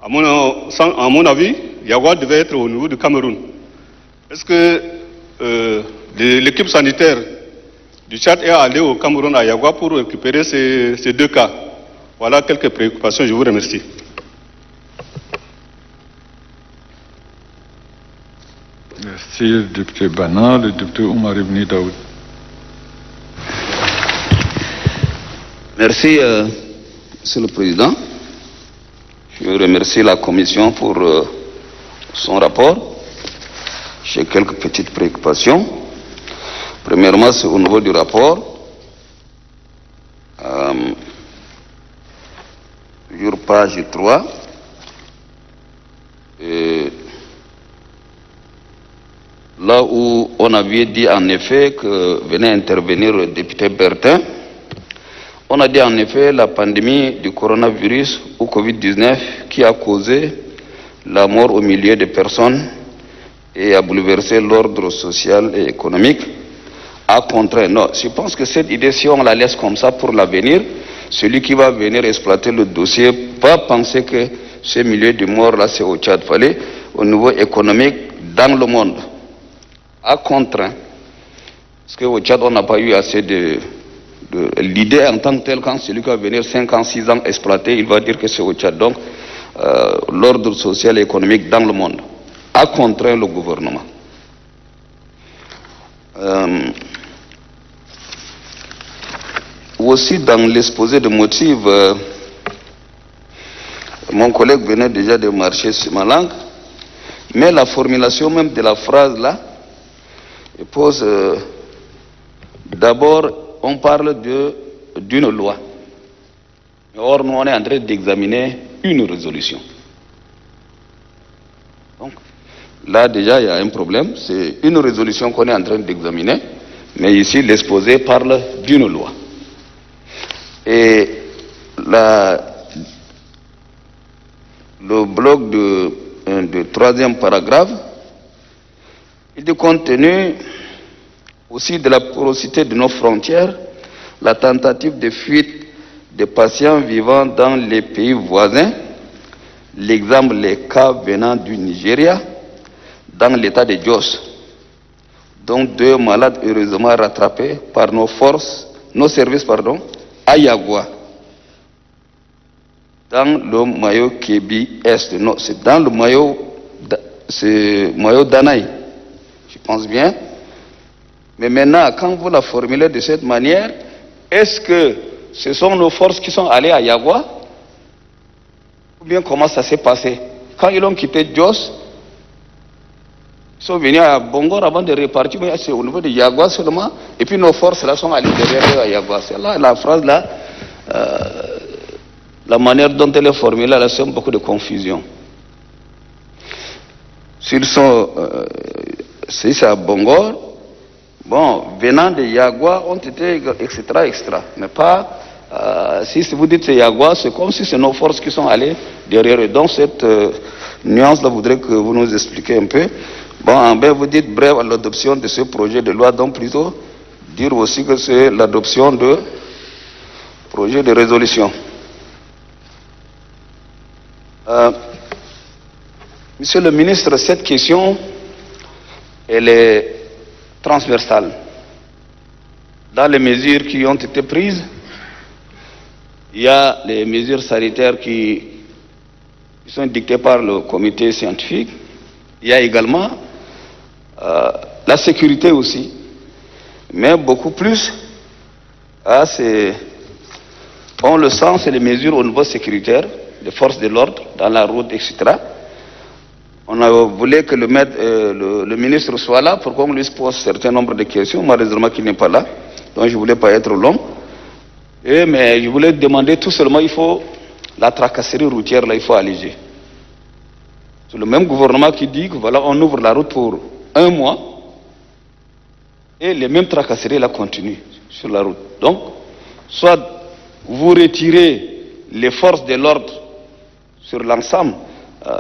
À mon avis, Yagua devait être au niveau du Cameroun. Est-ce que l'équipe sanitaire du Tchad est allée au Cameroun à Yagua pour récupérer ces deux cas? Voilà quelques préoccupations, je vous remercie. Merci, le député Bana. Le député Oumar Ibn Daoud. Merci, Monsieur le Président. Je remercie la Commission pour son rapport. J'ai quelques petites préoccupations. Premièrement, c'est au niveau du rapport. Sur page 3. Là où on avait dit en effet que venait intervenir le député Bertin, on a dit en effet la pandémie du coronavirus ou Covid-19 qui a causé la mort au milieu de personnes et a bouleversé l'ordre social et économique, a contraint. Non, je pense que cette idée, si on la laisse comme ça pour l'avenir, celui qui va venir exploiter le dossier va penser que ce milieu de mort là c'est au Tchad. Fallait au niveau économique dans le monde a contraint. Parce qu'au Tchad, on n'a pas eu assez de l'idée en tant que telle, quand celui qui va venir 5 ans, 6 ans exploiter, il va dire que c'est au Tchad. Donc, l'ordre social et économique dans le monde a contraint le gouvernement. Aussi, dans l'exposé de motifs, mon collègue venait déjà de marcher sur ma langue, mais la formulation même de la phrase là, pose d'abord, on parle d'une loi. Or, nous, on est en train d'examiner une résolution. Donc, là, déjà, il y a un problème. C'est une résolution qu'on est en train d'examiner, mais ici, l'exposé parle d'une loi. Et le bloc de troisième paragraphe, il dit compte tenu aussi de la porosité de nos frontières, la tentative de fuite des patients vivant dans les pays voisins, l'exemple les cas venant du Nigeria, dans l'état de Jos, dont 2 malades heureusement rattrapés par nos services, à Yagua, dans le Moyen-Kébi Est. Non, c'est dans le Moyen Danaï. Je pense bien. Mais maintenant, quand vous la formulez de cette manière, est-ce que ce sont nos forces qui sont allées à Yagua? Ou bien comment ça s'est passé? Quand ils ont quitté Jos, ils sont venus à Bongor avant de repartir, mais c'est au niveau de Yagua seulement, et puis nos forces là sont allées derrière eux à Yagua. C'est là la phrase là, la manière dont elle est formulée, là, c'est beaucoup de confusion. S'ils sont, si c'est à Bongor, bon, venant de Yagua, ont été, etc., mais pas, si vous dites c'est Yagua, c'est comme si c'est nos forces qui sont allées derrière eux. Donc cette nuance-là, voudrais que vous nous expliquiez un peu. Bon, ben vous dites bref à l'adoption de ce projet de loi, donc plutôt dire aussi que c'est l'adoption de projet de résolution. Monsieur le ministre, cette question elle est transversale. Dans les mesures qui ont été prises, il y a les mesures sanitaires qui sont dictées par le comité scientifique. Il y a également la sécurité aussi, mais beaucoup plus, on le sent, c'est les mesures au niveau sécuritaire, des forces de l'ordre, dans la route, etc. On voulait que le ministre soit là pour qu'on lui pose un certain nombre de questions, malheureusement qu'il n'est pas là, donc je ne voulais pas être long. Mais je voulais demander tout seulement, il faut la tracasserie routière, là, il faut alléger. C'est le même gouvernement qui dit que voilà, on ouvre la route pour 1 mois et les mêmes tracasseries là continuent sur la route. Donc, soit vous retirez les forces de l'ordre sur l'ensemble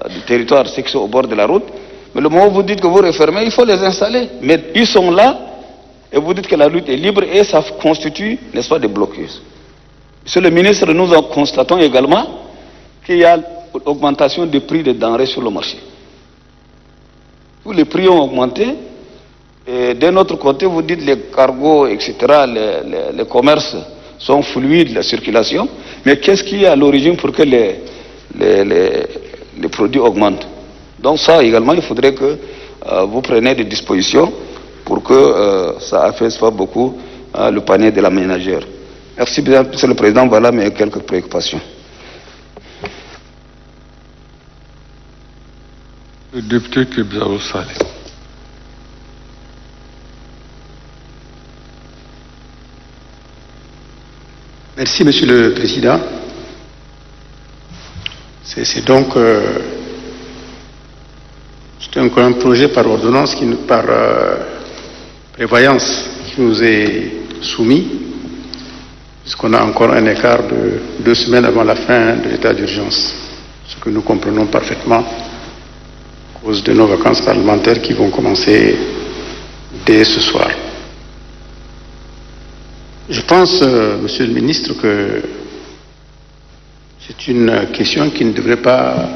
du territoire, ceux qui sont au bord de la route, mais le moment où vous dites que vous refermez, il faut les installer. Mais ils sont là et vous dites que la lutte est libre et ça constitue, n'est-ce pas, des blocus. Monsieur le ministre, nous en constatons également qu'il y a augmentation des prix des denrées sur le marché. Tous les prix ont augmenté. Et d'un autre côté, vous dites les cargos, etc., les commerces sont fluides, la circulation. Mais qu'est-ce qui est à l'origine pour que les produits augmentent? Donc ça également, il faudrait que vous preniez des dispositions pour que ça affaisse pas beaucoup le panier de la ménagère. Merci bien, Monsieur le Président. Voilà mes quelques préoccupations. Le député Kebzabo Saleh. Merci, Monsieur le Président. C'est donc c'est un projet par ordonnance, par prévoyance qui nous est soumis, puisqu'on a encore un écart de 2 semaines avant la fin de l'état d'urgence, ce que nous comprenons parfaitement à cause de nos vacances parlementaires qui vont commencer dès ce soir. Je pense, Monsieur le Ministre, que c'est une question qui ne devrait pas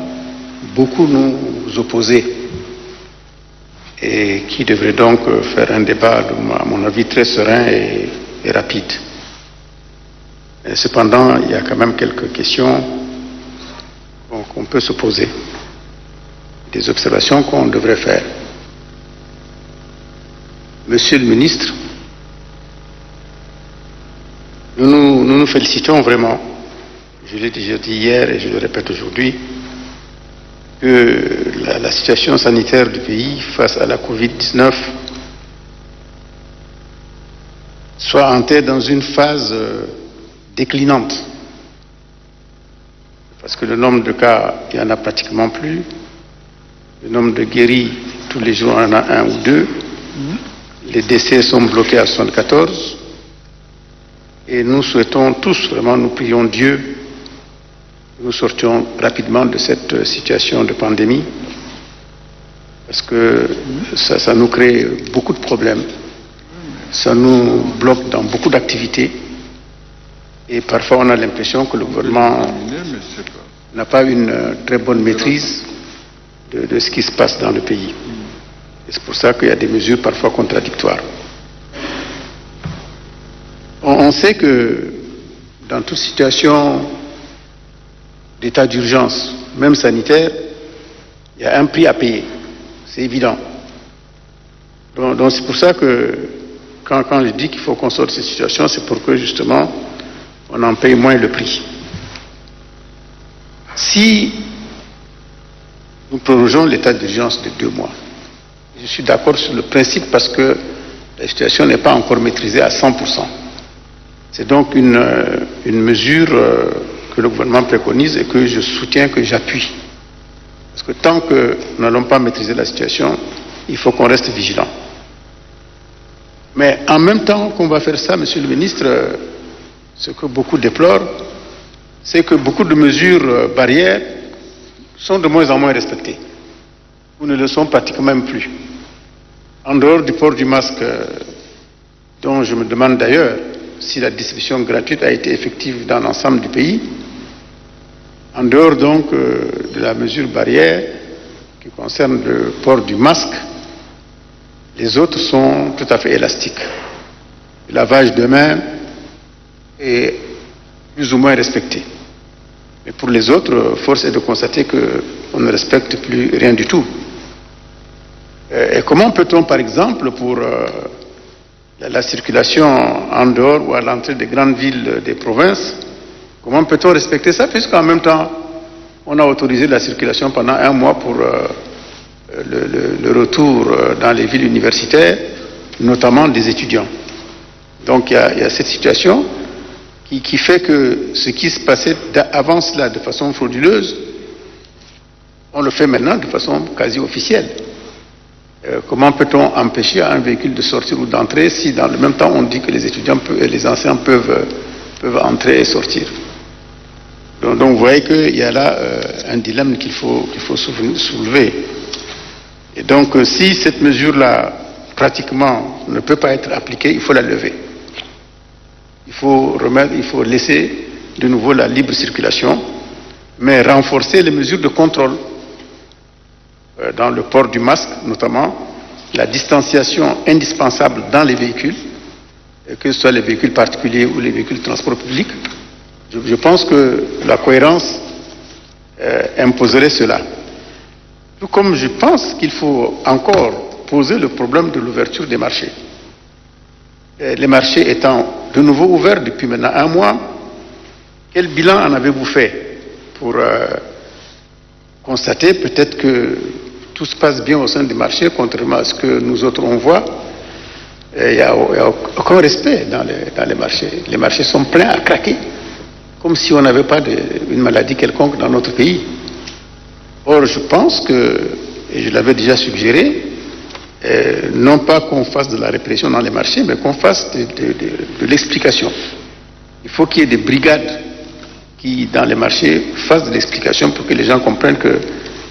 beaucoup nous opposer et qui devrait donc faire un débat, à mon avis, très serein et rapide. Et cependant, il y a quand même quelques questions qu'on peut se poser, des observations qu'on devrait faire. Monsieur le Ministre, nous nous félicitons vraiment, je l'ai déjà dit hier et je le répète aujourd'hui, que la situation sanitaire du pays face à la Covid-19 soit entrée dans une phase déclinante. Parce que le nombre de cas, il n'y en a pratiquement plus. Le nombre de guéris, tous les jours, il y en a 1 ou 2. Les décès sont bloqués à 74. Et nous souhaitons tous, vraiment, nous prions Dieu, que nous sortions rapidement de cette situation de pandémie, parce que ça nous crée beaucoup de problèmes, ça nous bloque dans beaucoup d'activités, et parfois on a l'impression que le gouvernement n'a pas une très bonne maîtrise de ce qui se passe dans le pays. Et c'est pour ça qu'il y a des mesures parfois contradictoires. On sait que dans toute situation d'état d'urgence, même sanitaire, il y a un prix à payer, c'est évident. Donc c'est pour ça que quand je dis qu'il faut qu'on sorte de cette situation, c'est pour que justement on en paye moins le prix. Si nous prolongeons l'état d'urgence de 2 mois, je suis d'accord sur le principe parce que la situation n'est pas encore maîtrisée à 100%. C'est donc une mesure que le gouvernement préconise et que je soutiens, que j'appuie. Parce que tant que nous n'allons pas maîtriser la situation, il faut qu'on reste vigilant. Mais en même temps qu'on va faire ça, Monsieur le Ministre, ce que beaucoup déplorent, c'est que beaucoup de mesures barrières sont de moins en moins respectées, ou ne le sont pratiquement même plus. En dehors du port du masque, dont je me demande d'ailleurs si la distribution gratuite a été effective dans l'ensemble du pays, en dehors donc de la mesure barrière qui concerne le port du masque, Les autres sont tout à fait élastiques. Le lavage de mains est plus ou moins respecté. Mais pour les autres, force est de constater qu'on ne respecte plus rien du tout. Et comment peut-on, par exemple, pour la circulation en dehors ou à l'entrée des grandes villes des provinces, comment peut-on respecter ça, puisqu'en même temps, on a autorisé la circulation pendant 1 mois pour le retour dans les villes universitaires, notamment des étudiants. Donc il y a cette situation qui fait que ce qui se passait avant cela de façon frauduleuse, on le fait maintenant de façon quasi officielle. Comment peut-on empêcher un véhicule de sortir ou d'entrer si dans le même temps on dit que les étudiants et les enseignants peuvent entrer et sortir? Donc vous voyez qu'il y a là un dilemme qu'il faut soulever. Et donc si cette mesure-là pratiquement ne peut pas être appliquée, il faut la lever. Il faut laisser de nouveau la libre circulation, mais renforcer les mesures de contrôle. Dans le port du masque, notamment, la distanciation indispensable dans les véhicules, que ce soit les véhicules particuliers ou les véhicules de transport public. Je pense que la cohérence imposerait cela. Tout comme je pense qu'il faut encore poser le problème de l'ouverture des marchés. Les marchés étant de nouveau ouverts depuis maintenant 1 mois, quel bilan en avez-vous fait pour constater peut-être que tout se passe bien au sein des marchés, contrairement à ce que nous autres on voit? Il n'y a aucun respect dans les marchés. Les marchés sont pleins à craquer, comme si on n'avait pas une maladie quelconque dans notre pays. Or, je pense que, et je l'avais déjà suggéré, non pas qu'on fasse de la répression dans les marchés, mais qu'on fasse de l'explication. Il faut qu'il y ait des brigades qui, dans les marchés, fassent de l'explication pour que les gens comprennent que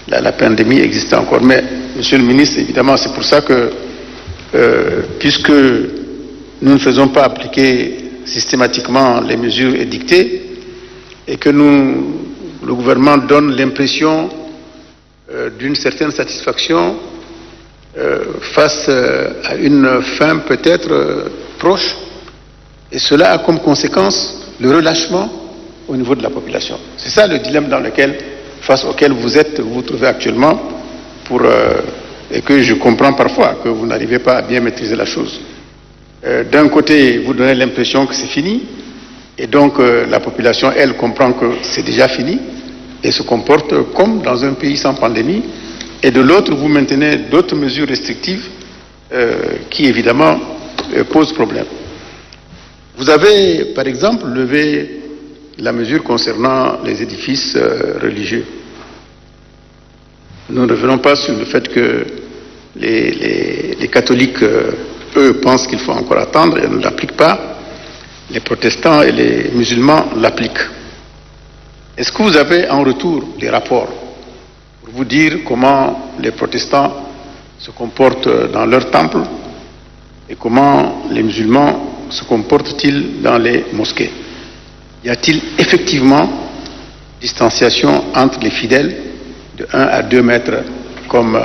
la pandémie existe encore. Mais, Monsieur le ministre, évidemment, c'est pour ça que, puisque nous ne faisons pas appliquer systématiquement les mesures édictées et que le gouvernement donne l'impression d'une certaine satisfaction face à une fin peut-être proche, et cela a comme conséquence le relâchement au niveau de la population. C'est ça le dilemme face auquel vous trouvez actuellement, et que je comprends parfois que vous n'arrivez pas à bien maîtriser la chose. D'un côté, vous donnez l'impression que c'est fini, et donc la population, elle, comprend que c'est déjà fini, et se comporte comme dans un pays sans pandémie. Et de l'autre, vous maintenez d'autres mesures restrictives qui, évidemment, posent problème. Vous avez, par exemple, levé la mesure concernant les édifices religieux. Nous ne revenons pas sur le fait que les catholiques, eux, pensent qu'il faut encore attendre et ne l'appliquent pas. Les protestants et les musulmans l'appliquent. Est-ce que vous avez en retour des rapports pour vous dire comment les protestants se comportent dans leur temple et comment les musulmans se comportent-ils dans les mosquées? Y a-t-il effectivement distanciation entre les fidèles de 1 à 2 mètres comme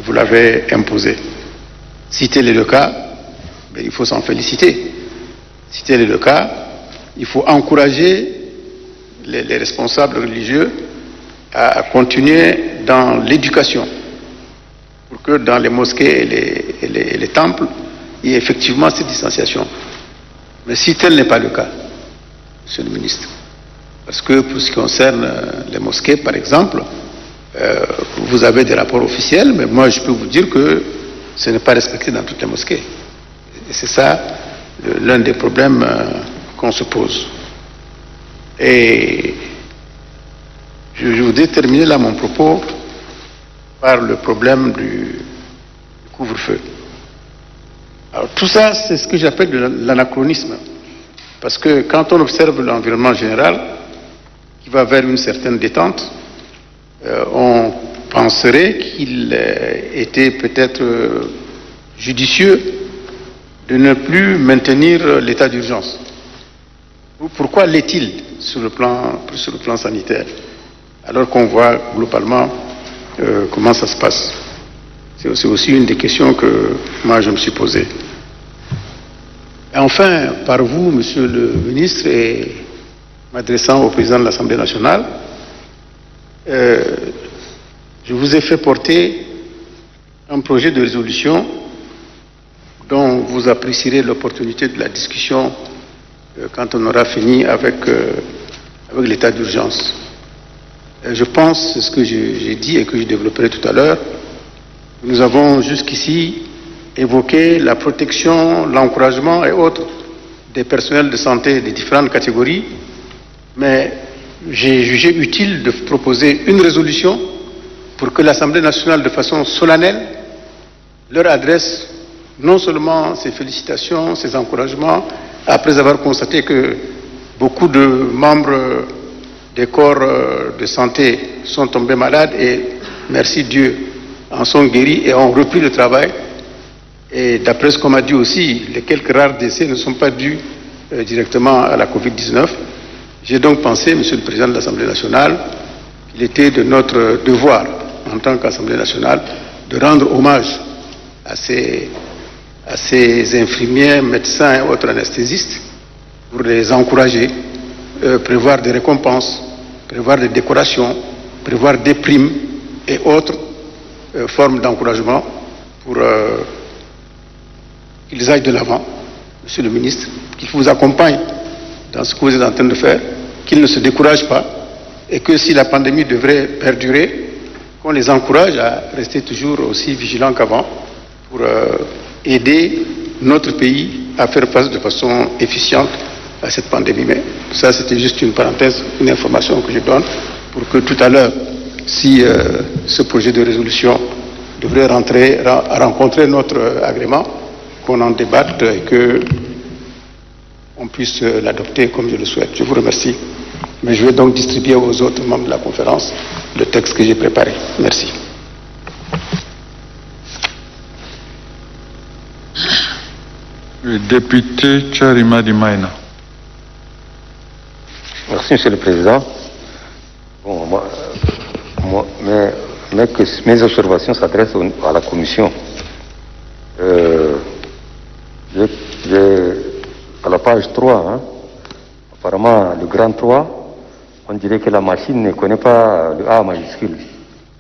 vous l'avez imposé? Si tel est le cas, il faut s'en féliciter. Si tel est le cas, il faut encourager les responsables religieux à continuer dans l'éducation pour que dans les mosquées et les temples, il y ait effectivement cette distanciation. Mais si tel n'est pas le cas, Monsieur le ministre, parce que pour ce qui concerne les mosquées, par exemple, vous avez des rapports officiels, mais moi je peux vous dire que ce n'est pas respecté dans toutes les mosquées. Et c'est ça l'un des problèmes qu'on se pose. Et je voudrais terminer là mon propos par le problème du couvre-feu. Alors tout ça, c'est ce que j'appelle de l'anachronisme. Parce que quand on observe l'environnement général, qui va vers une certaine détente, on penserait qu'il était peut-être judicieux de ne plus maintenir l'état d'urgence. Pourquoi l'est-il sur le plan sanitaire, alors qu'on voit globalement comment ça se passe? C'est aussi une des questions que moi je me suis posée. Et enfin, par vous, Monsieur le ministre, et m'adressant au président de l'Assemblée nationale, je vous ai fait porter un projet de résolution dont vous apprécierez l'opportunité de la discussion quand on aura fini avec l'état d'urgence. Je pense, c'est ce que j'ai dit et que je développerai tout à l'heure, nous avons jusqu'ici évoqué la protection, l'encouragement et autres des personnels de santé des différentes catégories, mais j'ai jugé utile de proposer une résolution pour que l'Assemblée nationale, de façon solennelle, leur adresse non seulement ses félicitations, ses encouragements, après avoir constaté que beaucoup de membres des corps de santé sont tombés malades et, merci Dieu, en sont guéris et ont repris le travail. Et d'après ce qu'on m'a dit aussi, les quelques rares décès ne sont pas dus directement à la Covid-19. J'ai donc pensé, Monsieur le Président de l'Assemblée nationale, qu'il était de notre devoir, en tant qu'Assemblée nationale, de rendre hommage à ces infirmiers, médecins et autres anesthésistes pour les encourager, prévoir des récompenses, prévoir des décorations, prévoir des primes et autres formes d'encouragement pour qu'ils aillent de l'avant, Monsieur le ministre, qu'ils vous accompagnent dans ce que vous êtes en train de faire, qu'ils ne se découragent pas et que si la pandémie devrait perdurer, qu'on les encourage à rester toujours aussi vigilants qu'avant pour aider notre pays à faire face de façon efficiente à cette pandémie. Mais ça, c'était juste une parenthèse, une information que je donne pour que tout à l'heure, si ce projet de résolution devrait rencontrer notre agrément, qu'on en débatte et que on puisse l'adopter comme je le souhaite. Je vous remercie. Mais je vais donc distribuer aux autres membres de la conférence le texte que j'ai préparé. Merci. Le député Tcharima Dimaina. Merci, Monsieur le Président. Bon, mes observations s'adressent à la Commission. À la page 3, apparemment le grand 3, on dirait que la machine ne connaît pas le A majuscule.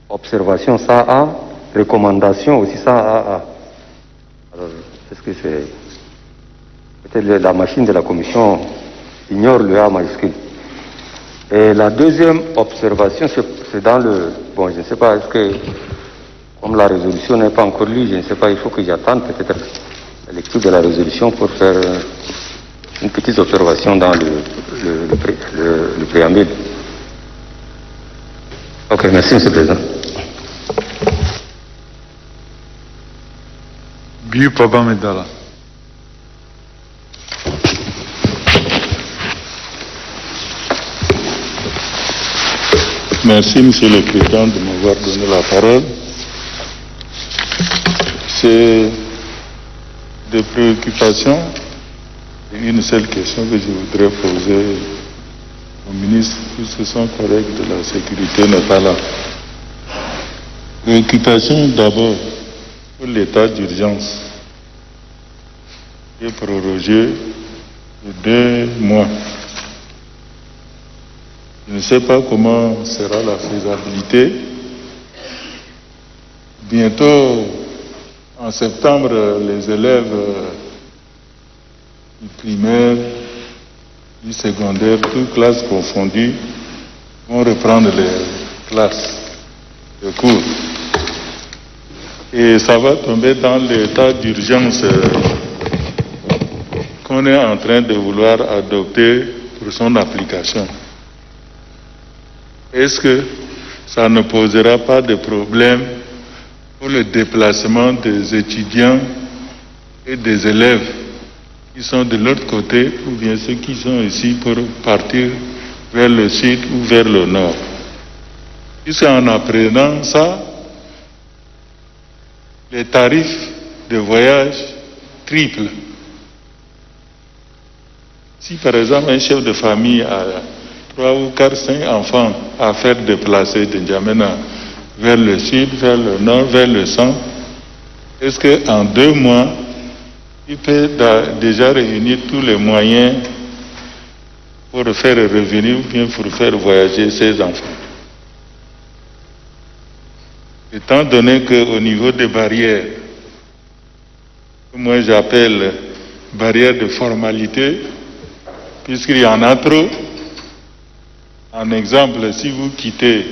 Observation ça A, recommandation aussi ça A. Alors, est-ce que c'est... Peut-être la machine de la Commission ignore le A majuscule. Et la deuxième observation, c'est dans le... Bon, je ne sais pas, est-ce que... Comme la résolution n'est pas encore lue, je ne sais pas, il faut que j'attende peut-être la lecture de la résolution pour faire une petite observation dans le préambule. Ok, merci, Monsieur le Président. Biu Papa Medala. Merci, Monsieur le Président, de m'avoir donné la parole. C'est des préoccupations et une seule question que je voudrais poser au ministre, puisque son collègue de la sécurité n'est pas là. Préoccupation d'abord pour l'état d'urgence qui est prorogé de 2 mois. Je ne sais pas comment sera la faisabilité. Bientôt, en septembre, les élèves du primaire, du secondaire, toutes classes confondues, vont reprendre les classes de cours. Et ça va tomber dans l'état d'urgence qu'on est en train de vouloir adopter pour son application. Est-ce que ça ne posera pas de problème pour le déplacement des étudiants et des élèves qui sont de l'autre côté ou bien ceux qui sont ici pour partir vers le sud ou vers le nord? Puisqu'en apprenant ça, les tarifs de voyage triplent. Si par exemple un chef de famille a 3 ou 4, 5 enfants à faire déplacer de N'Djamena vers le sud, vers le nord, vers le centre, est-ce qu'en 2 mois, il peut déjà réunir tous les moyens pour faire revenir ou bien pour faire voyager ses enfants? Étant donné qu'au niveau des barrières, moi j'appelle barrières de formalité, puisqu'il y en a trop. En exemple, si vous quittez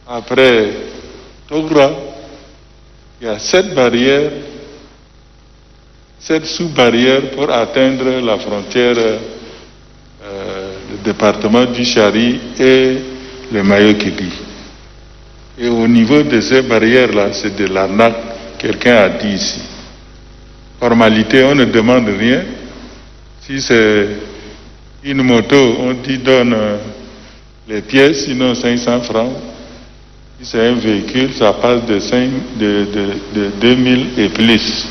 après Togra, il y a 7 barrières, 7 sous-barrières pour atteindre la frontière du département du Chari et le Mayo-Kébi. Et au niveau de ces barrières-là, c'est de l'arnaque, quelqu'un a dit ici. Formalité, on ne demande rien. Si c'est une moto, on dit donne les pièces, sinon 500 francs. Si c'est un véhicule, ça passe de 2000 et plus.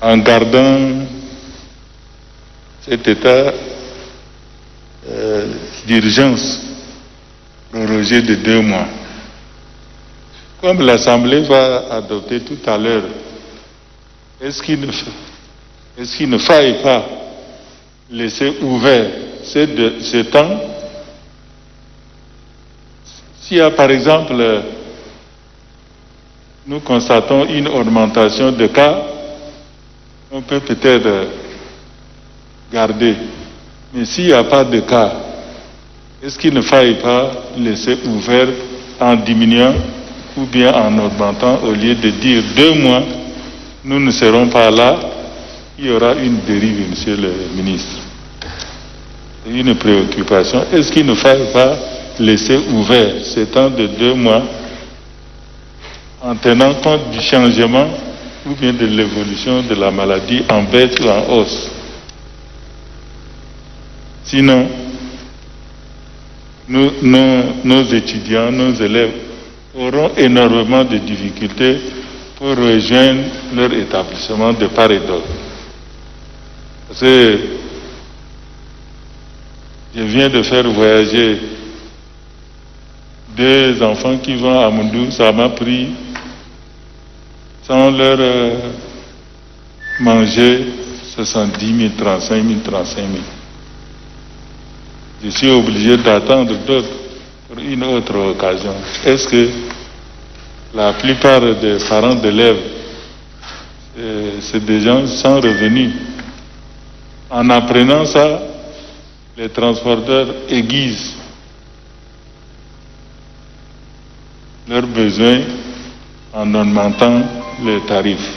En gardant cet état d'urgence prorogé de 2 mois. Comme l'Assemblée va adopter tout à l'heure, est-ce qu'il ne faille pas laisser ouvert ce temps? S'il y a par exemple, nous constatons une augmentation de cas, on peut peut-être garder. Mais s'il n'y a pas de cas, est-ce qu'il ne faille pas laisser ouvert en diminuant ou bien en augmentant au lieu de dire 2 mois, nous ne serons pas là, il y aura une dérive, monsieur le ministre. Une préoccupation. Est-ce qu'il ne faille pas laisser ouvert ce temps de 2 mois en tenant compte du changement ou bien de l'évolution de la maladie en baisse ou en hausse? Sinon, nos étudiants, nos élèves auront énormément de difficultés pour rejoindre leur établissement de part et d'autre. Parce que je viens de faire voyager 2 enfants qui vont à Moundou, ça m'a pris, sans leur manger, 70 000, 35 000, 35 000. Je suis obligé d'attendre d'autres pour une autre occasion. Est-ce que la plupart des parents d'élèves, c'est des gens sans revenus? En apprenant ça, les transporteurs aiguisent leurs besoins en augmentant les tarifs.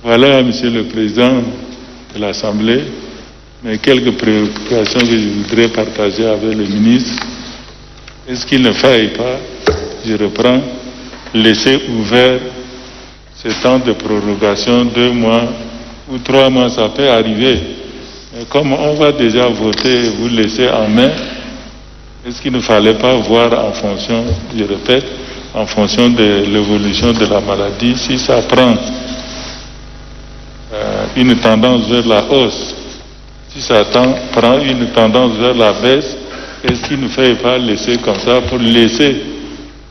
Voilà, Monsieur le Président de l'Assemblée, mais quelques préoccupations que je voudrais partager avec le ministre. Est-ce qu'il ne faille pas, je reprends, laisser ouvert ce temps de prorogation 2 mois ou 3 mois, ça peut arriver. Mais comme on va déjà voter, vous laisser en main, est-ce qu'il ne fallait pas voir en fonction, je répète, en fonction de l'évolution de la maladie, si ça prend une tendance vers la hausse, si ça prend une tendance vers la baisse, est-ce qu'il ne fallait pas laisser comme ça pour laisser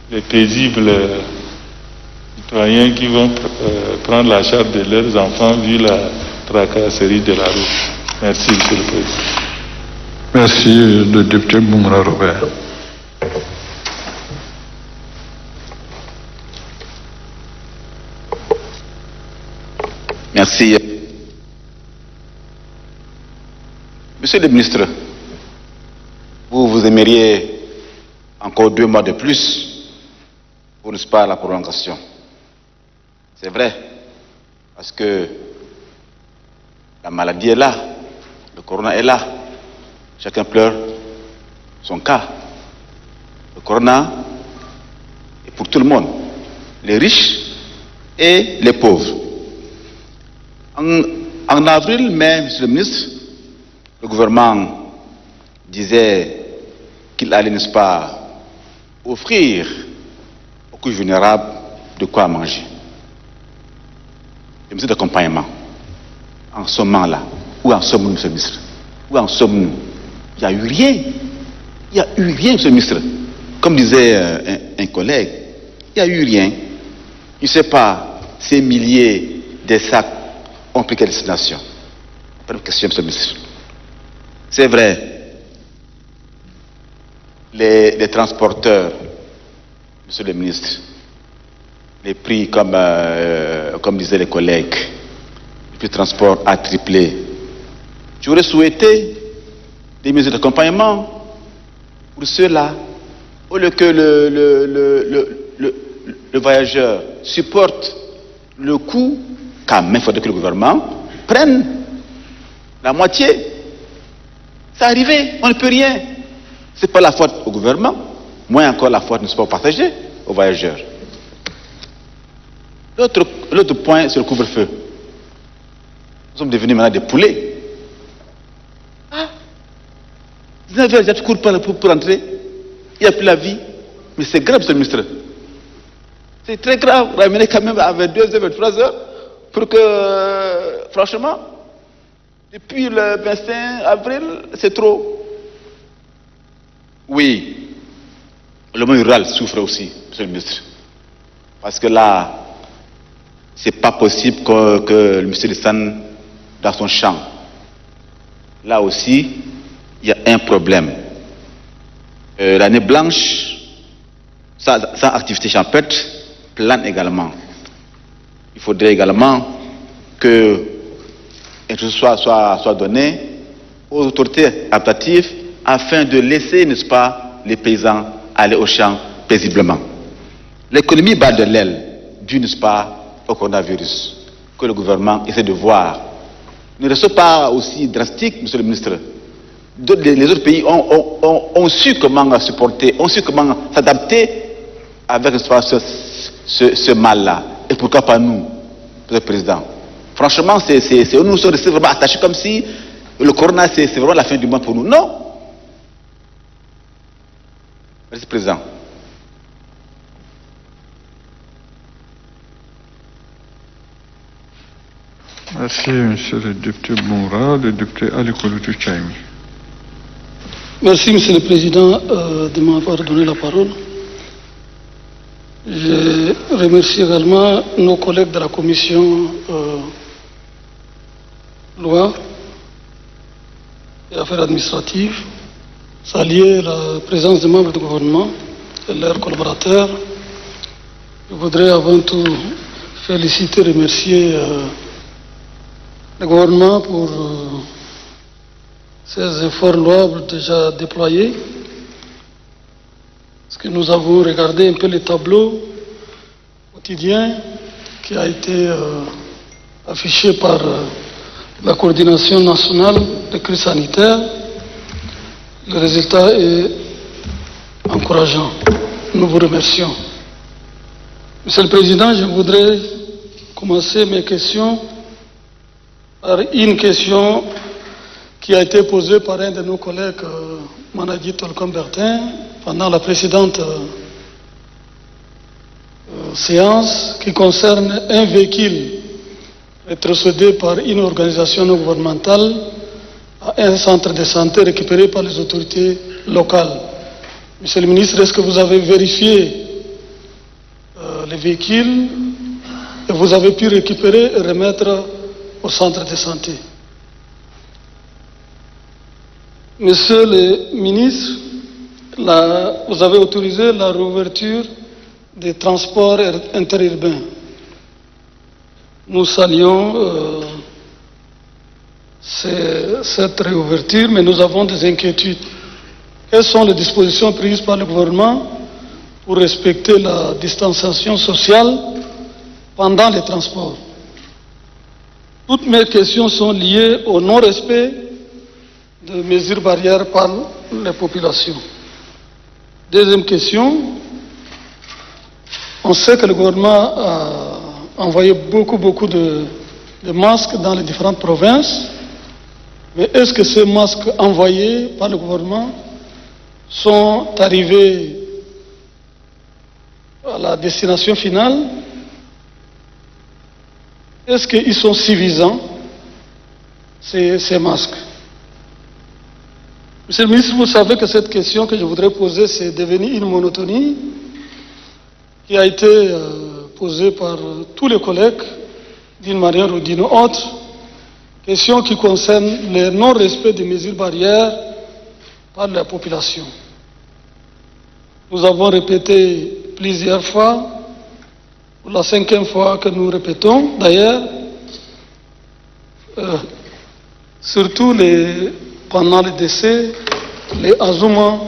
les paisibles citoyens qui vont prendre la charge de leurs enfants vu la tracasserie de la route? Merci, Monsieur le Président. Merci, le député Boumra Robert. Merci. Monsieur le ministre, vous aimeriez encore 2 mois de plus pour, n'est-ce pas, la prolongation. C'est vrai, parce que la maladie est là, le corona est là, chacun pleure son cas. Le corona est pour tout le monde, les riches et les pauvres. En avril, mai, Monsieur le ministre, le gouvernement disait qu'il allait, n'est-ce pas, offrir aux couches vulnérables de quoi manger. Des mesures d'accompagnement. En ce moment-là, où en sommes-nous, Monsieur le ministre? Où en sommes-nous? Il n'y a eu rien. Il n'y a eu rien, Monsieur le ministre. Comme disait un collègue, Il n'y a eu rien. Je ne sais pas, ces milliers de sacs ont pris quelle destination? Première question, M. le ministre. C'est vrai, les transporteurs, M. le ministre, les prix, comme disaient les collègues, le prix de transport a triplé. J'aurais souhaité des mesures d'accompagnement pour ceux-là, au lieu que le voyageur supporte le coût, quand même il faudrait que le gouvernement prenne la moitié. C'est arrivé, on ne peut rien. Ce n'est pas la faute au gouvernement, moins encore la faute ne soit pas partagée aux voyageurs. L'autre point, c'est le couvre-feu. Nous sommes devenus maintenant des poulets. 19 heures, tu cours pour entrer, il n'y a plus la vie. Mais c'est grave, monsieur le ministre. C'est très grave, ramener quand même à 22 h 23 h pour que, franchement, depuis le 25 avril, c'est trop. Oui, le monde rural souffre aussi, monsieur le ministre. Parce que là, c'est pas possible que le ministre descende dans son champ. Là aussi, il y a un problème. L'année blanche, sans activité champêtre, plane également. Il faudrait également que quelque chose soit donné aux autorités adaptatives afin de laisser, n'est-ce pas, les paysans aller au champ paisiblement. L'économie bat de l'aile, due, n'est-ce pas, au coronavirus, que le gouvernement essaie de voir. Ne restons pas aussi drastique, monsieur le ministre. Les autres pays ont su comment supporter, ont su comment s'adapter avec ce mal-là. Et pourquoi pas nous, le président? Franchement, nous sommes restés vraiment attachés comme si le corona, c'est vraiment la fin du monde pour nous. Non. Merci, président. Merci, monsieur le député Moura. Le député Ali Kouloutou Tchaïmi. Merci, monsieur le président, de m'avoir donné la parole. Je remercie également nos collègues de la commission loi et affaires administratives, saluer la présence des membres du gouvernement et leurs collaborateurs. Je voudrais avant tout féliciter et remercier le gouvernement pour ces efforts louables déjà déployés. Parce que nous avons regardé un peu le tableau quotidien qui a été affiché par la coordination nationale de crise sanitaire. Le résultat est encourageant. Nous vous remercions. Monsieur le Président, je voudrais commencer mes questions par une question qui a été posée par un de nos collègues, Manadi Tolcom-Bertin, pendant la précédente séance, qui concerne un véhicule rétrocédé par une organisation non gouvernementale à un centre de santé récupéré par les autorités locales. Monsieur le ministre, est-ce que vous avez vérifié les véhicules et vous avez pu récupérer et remettre au centre de santé? Monsieur le ministre, vous avez autorisé la réouverture des transports interurbains. Nous saluons cette réouverture, mais nous avons des inquiétudes. Quelles sont les dispositions prises par le gouvernement pour respecter la distanciation sociale pendant les transports? Toutes mes questions sont liées au non-respect de mesures barrières par les populations. Deuxième question, on sait que le gouvernement a envoyé beaucoup de masques dans les différentes provinces, mais est-ce que ces masques envoyés par le gouvernement sont arrivés à la destination finale? Est-ce qu'ils sont suffisants, ces masques? Monsieur le ministre, vous savez que cette question que je voudrais poser, c'est devenu une monotonie qui a été posée par tous les collègues d'une manière ou d'une autre, question qui concerne le non-respect des mesures barrières par la population. Nous avons répété plusieurs fois, pour la 5e fois que nous répétons d'ailleurs, surtout pendant les décès, les Azuma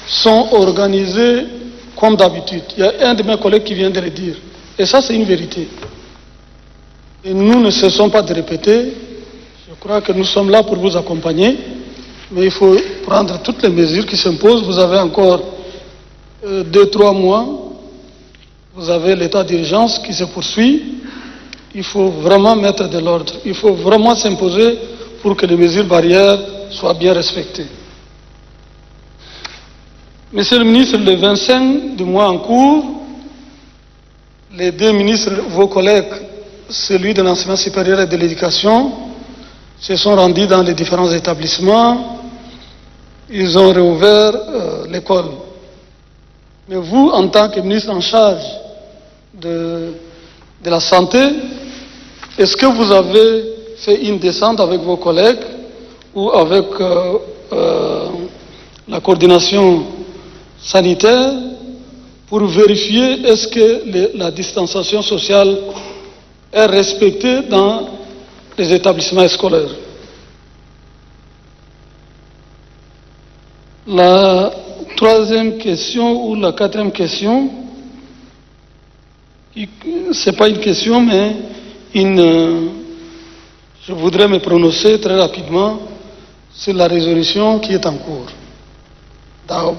sont organisés comme d'habitude. Il y a un de mes collègues qui vient de le dire. Et ça, c'est une vérité. Et nous ne cessons pas de répéter. Je crois que nous sommes là pour vous accompagner. Mais il faut prendre toutes les mesures qui s'imposent. Vous avez encore 2-3 mois. Vous avez l'état d'urgence qui se poursuit. Il faut vraiment mettre de l'ordre. Il faut vraiment s'imposer pour que les mesures barrières soient bien respectées. Monsieur le ministre, le 25 du mois en cours, les 2 ministres, vos collègues, celui de l'enseignement supérieur et de l'éducation, se sont rendus dans les différents établissements. Ils ont réouvert l'école. Mais vous, en tant que ministre en charge de la santé, est-ce que vous avez fait une descente avec vos collègues ou avec la coordination sanitaire pour vérifier est-ce que la distanciation sociale est respectée dans les établissements scolaires? La 3e question ou la 4e question, ce n'est pas une question, mais je voudrais me prononcer très rapidement sur la résolution qui est en cours.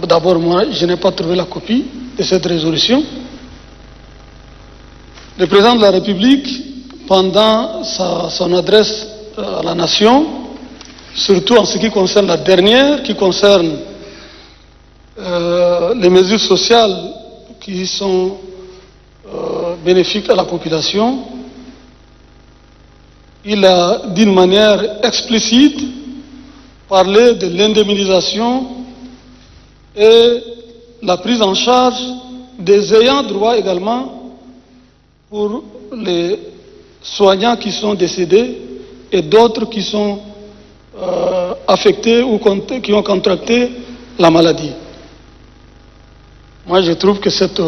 D'abord, moi, je n'ai pas trouvé la copie de cette résolution. Le président de la République, pendant son adresse à la nation, surtout en ce qui concerne la dernière, qui concerne les mesures sociales qui sont bénéfiques à la population, il a, d'une manière explicite, parlé de l'indemnisation et la prise en charge des ayants droit également pour les soignants qui sont décédés et d'autres qui sont affectés ou qui ont contracté la maladie. Moi, je trouve que cette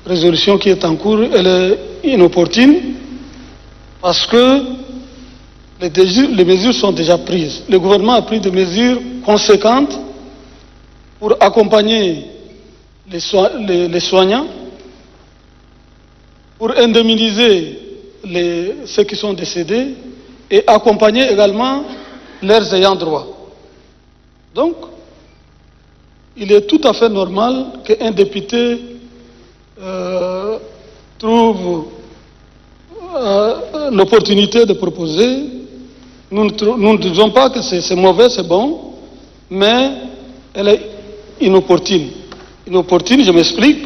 résolution qui est en cours, elle est inopportune parce que les mesures sont déjà prises. Le gouvernement a pris des mesures conséquentes pour accompagner les soignants, pour indemniser ceux qui sont décédés et accompagner également leurs ayants droit. Donc, il est tout à fait normal qu'un député trouve l'opportunité de proposer. Nous ne disons pas que c'est mauvais, c'est bon, mais elle est inopportune. Inopportune, je m'explique,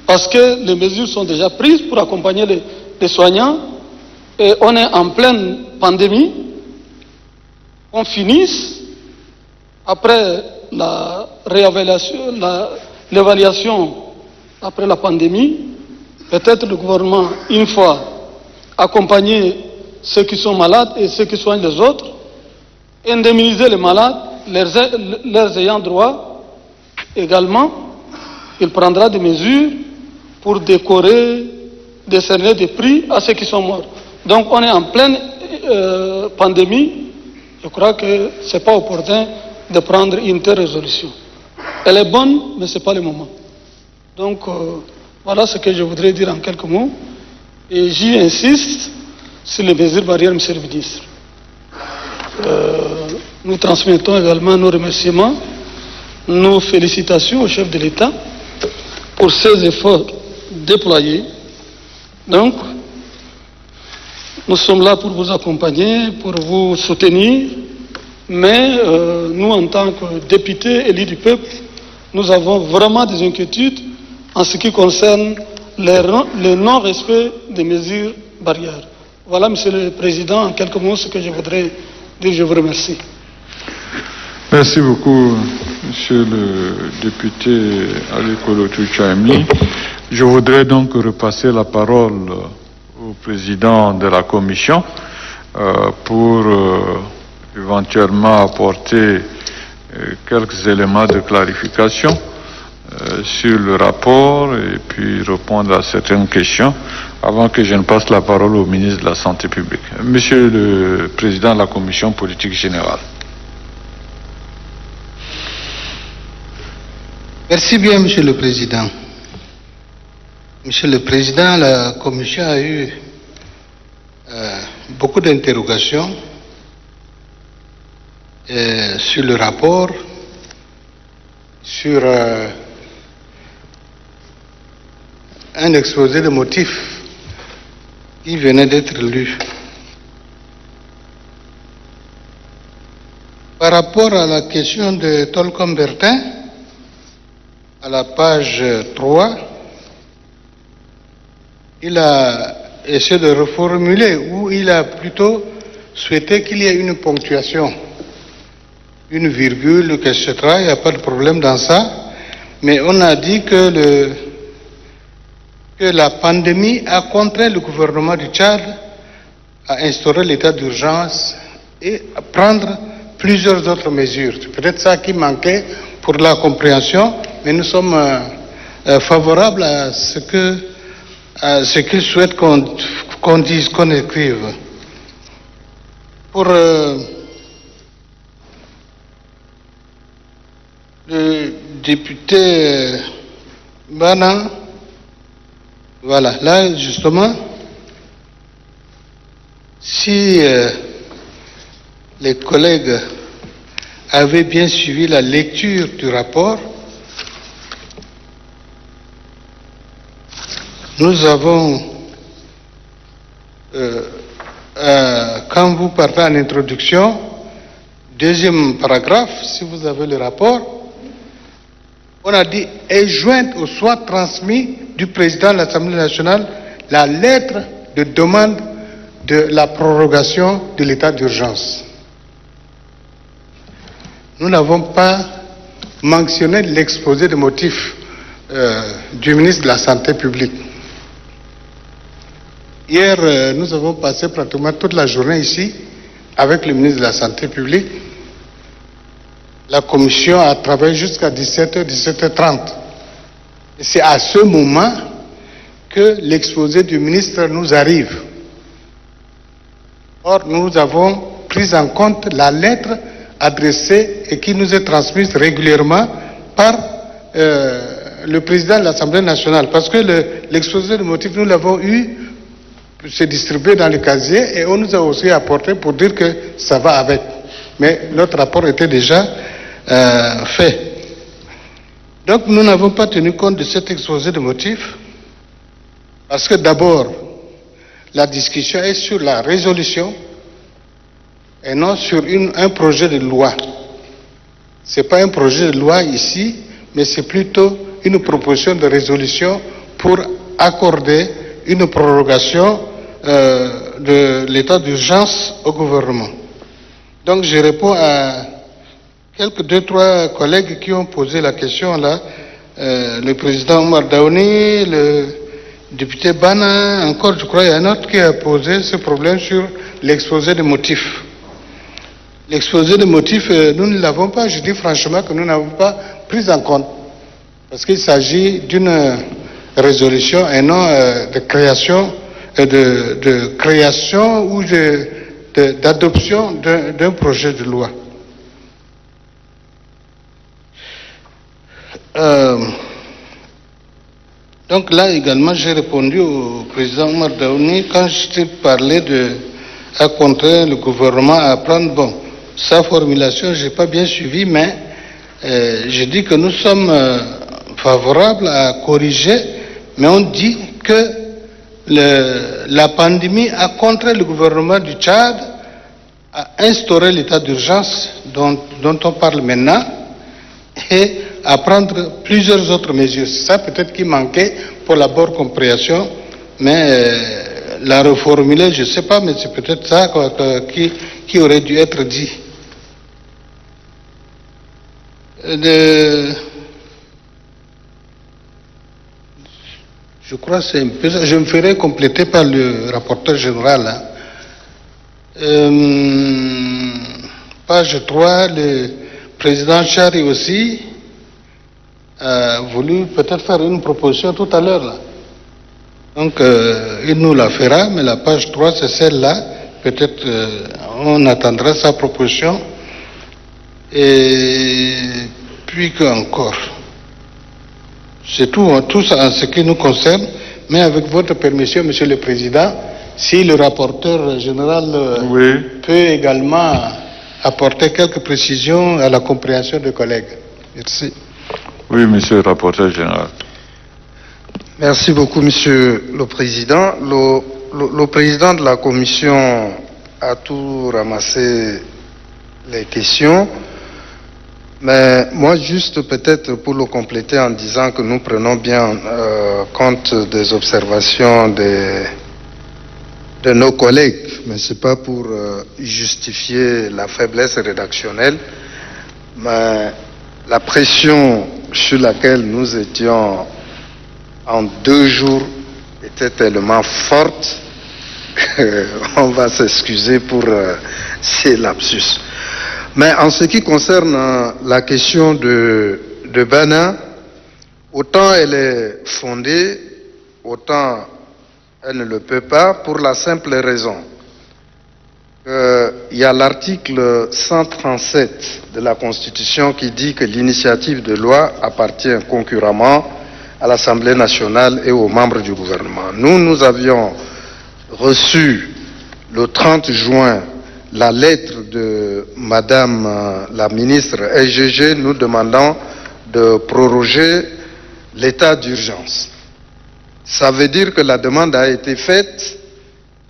parce que les mesures sont déjà prises pour accompagner les soignants et on est en pleine pandémie. On finisse après l'évaluation après la pandémie, peut-être le gouvernement, une fois accompagner ceux qui sont malades et ceux qui soignent les autres, indemniser les malades, leurs ayants droit, également, il prendra des mesures pour décorer, décerner des prix à ceux qui sont morts. Donc on est en pleine pandémie, je crois que ce n'est pas opportun de prendre une telle résolution. Elle est bonne, mais ce n'est pas le moment. Donc voilà ce que je voudrais dire en quelques mots. Et j'y insiste sur les mesures barrières, monsieur le ministre. Nous transmettons également nos remerciements, nos félicitations au chef de l'État pour ses efforts déployés. Donc, nous sommes là pour vous accompagner, pour vous soutenir, mais nous, en tant que députés élus du peuple, nous avons vraiment des inquiétudes en ce qui concerne le non-respect des mesures barrières. Voilà, Monsieur le Président, en quelques mots, ce que je voudrais dire. Je vous remercie. Merci beaucoup, Monsieur le député Alikolo Tchouchaïmi. Je voudrais donc repasser la parole au président de la commission pour éventuellement apporter quelques éléments de clarification sur le rapport et puis répondre à certaines questions avant que je ne passe la parole au ministre de la Santé publique. Monsieur le Président de la Commission politique générale. Merci bien, Monsieur le Président. Monsieur le Président, la Commission a eu beaucoup d'interrogations sur le rapport, sur un exposé de motifs qui venait d'être lu. Par rapport à la question de Tolcom Bertin, à la page 3, il a essayé de reformuler, ou il a plutôt souhaité qu'il y ait une ponctuation, une virgule, etc. Il n'y a pas de problème dans ça. Mais on a dit que la pandémie a contraint le gouvernement du Tchad à instaurer l'état d'urgence et à prendre plusieurs autres mesures. C'est peut-être ça qui manquait pour la compréhension, mais nous sommes favorables à ce qu'ils souhaitent qu'on dise, qu'on écrive. Pour le député Bana, voilà, là justement, si les collègues avaient bien suivi la lecture du rapport, nous avons, quand vous partez en introduction, deuxième paragraphe, si vous avez le rapport, on a dit « est jointe ou soit transmis du président de l'Assemblée nationale la lettre de demande de la prorogation de l'état d'urgence ». Nous n'avons pas mentionné l'exposé de motifs du ministre de la Santé publique. Hier, nous avons passé pratiquement toute la journée ici avec le ministre de la Santé publique. La commission a travaillé jusqu'à 17h, 17h30. Et c'est à ce moment que l'exposé du ministre nous arrive. Or, nous avons pris en compte la lettre adressée et qui nous est transmise régulièrement par le président de l'Assemblée nationale. Parce que l'exposé de motifs, nous l'avons eu, c'est distribué dans le casier et on nous a aussi apporté pour dire que ça va avec. Mais notre rapport était déjà fait. Donc nous n'avons pas tenu compte de cet exposé de motifs parce que d'abord, la discussion est sur la résolution et non sur un projet de loi. Ce n'est pas un projet de loi ici, mais c'est plutôt une proposition de résolution pour accorder une prorogation de l'état d'urgence au gouvernement. Donc je réponds à quelques 2-3 collègues qui ont posé la question là, le président Omar Daouni, le député Bana, encore je crois il y a un autre qui a posé ce problème sur l'exposé de motifs. L'exposé de motifs, nous ne l'avons pas, je dis franchement que nous n'avons pas pris en compte, parce qu'il s'agit d'une résolution et non de création, de création ou d'adoption d'un projet de loi. Donc là également, j'ai répondu au président Omar Daouni quand je parlais à contraindre le gouvernement à prendre, bon, sa formulation, je n'ai pas bien suivi, mais je dis que nous sommes favorables à corriger, mais on dit que la pandémie a contraint le gouvernement du Tchad à instaurer l'état d'urgence dont on parle maintenant et à prendre plusieurs autres mesures. C'est ça peut-être qui manquait pour la bonne compréhension, mais la reformuler, je ne sais pas, mais c'est peut-être ça qui aurait dû être dit. Je crois que c'est un peu ça. Je me ferai compléter par le rapporteur général. Page 3, le président Chari aussi a voulu peut-être faire une proposition tout à l'heure. Donc, il nous la fera, mais la page 3, c'est celle-là. Peut-être on attendra sa proposition. Et puis qu'encore. C'est tout, tout ça en ce qui nous concerne. Mais avec votre permission, Monsieur le Président, si le rapporteur général peut également apporter quelques précisions à la compréhension des collègues. Merci. Oui, Monsieur le rapporteur général. Merci beaucoup, Monsieur le Président. Le président de la Commission a tout ramassé les questions. Mais moi, juste peut-être pour le compléter en disant que nous prenons bien compte des observations de nos collègues, mais ce n'est pas pour justifier la faiblesse rédactionnelle, mais la pression sur laquelle nous étions en 2 jours était tellement forte qu'on va s'excuser pour ces lapsus. Mais en ce qui concerne la question de Bana, autant elle est fondée, autant elle ne le peut pas, pour la simple raison qu'il y a l'article 137 de la Constitution qui dit que l'initiative de loi appartient concurremment à l'Assemblée nationale et aux membres du gouvernement. Nous avions reçu le 30 juin la lettre de Madame la ministre SGG nous demandant de proroger l'état d'urgence. Ça veut dire que la demande a été faite,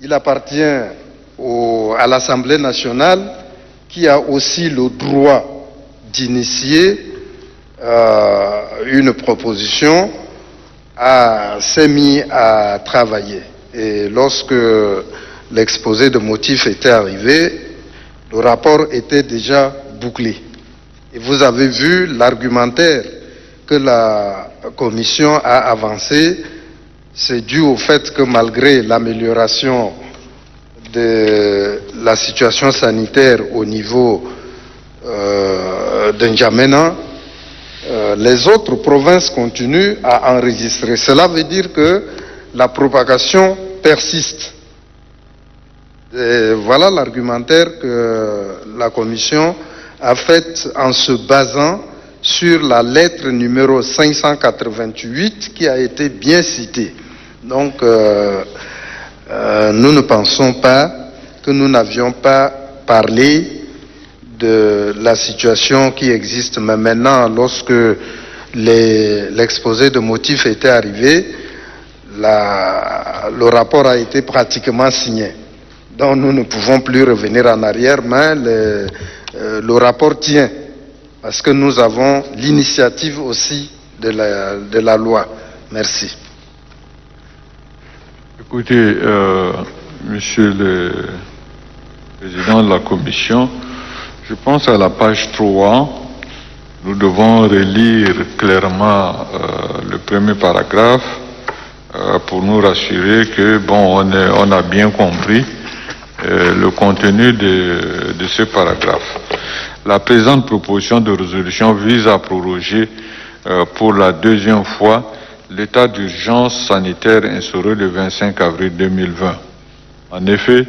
il appartient à l'Assemblée nationale qui a aussi le droit d'initier une proposition, s'est mis à travailler. Et lorsque l'exposé de motifs était arrivé, le rapport était déjà bouclé. Et vous avez vu l'argumentaire que la Commission a avancé, c'est dû au fait que malgré l'amélioration de la situation sanitaire au niveau de N'Djamena, les autres provinces continuent à enregistrer. Cela veut dire que la propagation persiste. Et voilà l'argumentaire que la Commission a fait en se basant sur la lettre numéro 588 qui a été bien citée. Donc, nous ne pensons pas que nous n'avions pas parlé de la situation qui existe. Mais maintenant, lorsque l'exposé de motifs était arrivé, le rapport a été pratiquement signé. Donc nous ne pouvons plus revenir en arrière, mais le rapport tient, parce que nous avons l'initiative aussi de la loi. Merci. Écoutez, Monsieur le Président de la Commission, je pense à la page 3, nous devons relire clairement le premier paragraphe pour nous rassurer que, bon, on a bien compris le contenu de ce paragraphe. La présente proposition de résolution vise à proroger pour la 2e fois l'état d'urgence sanitaire instauré le 25 avril 2020. En effet,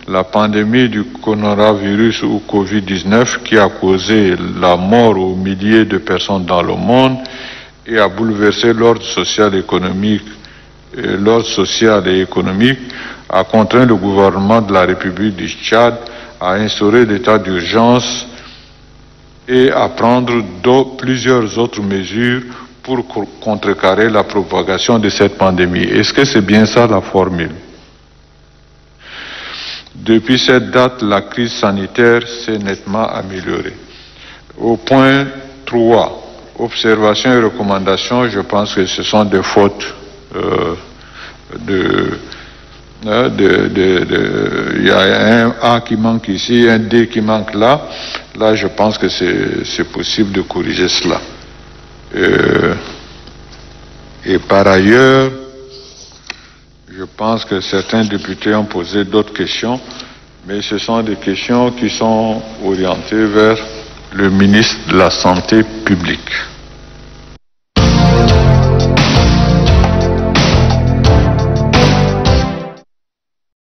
la pandémie du coronavirus ou Covid-19 qui a causé la mort aux milliers de personnes dans le monde et a bouleversé l'ordre social et économique a contraint le gouvernement de la République du Tchad à instaurer l'état d'urgence et à prendre plusieurs autres mesures pour contrecarrer la propagation de cette pandémie. Est-ce que c'est bien ça la formule? Depuis cette date, la crise sanitaire s'est nettement améliorée. Au point 3, observations et recommandations, je pense que ce sont des fautes il y a un A qui manque ici, un D qui manque là. Là, je pense que c'est possible de corriger cela. Et par ailleurs, Je pense que certains députés ont posé d'autres questions, mais ce sont des questions qui sont orientées vers le ministre de la Santé publique.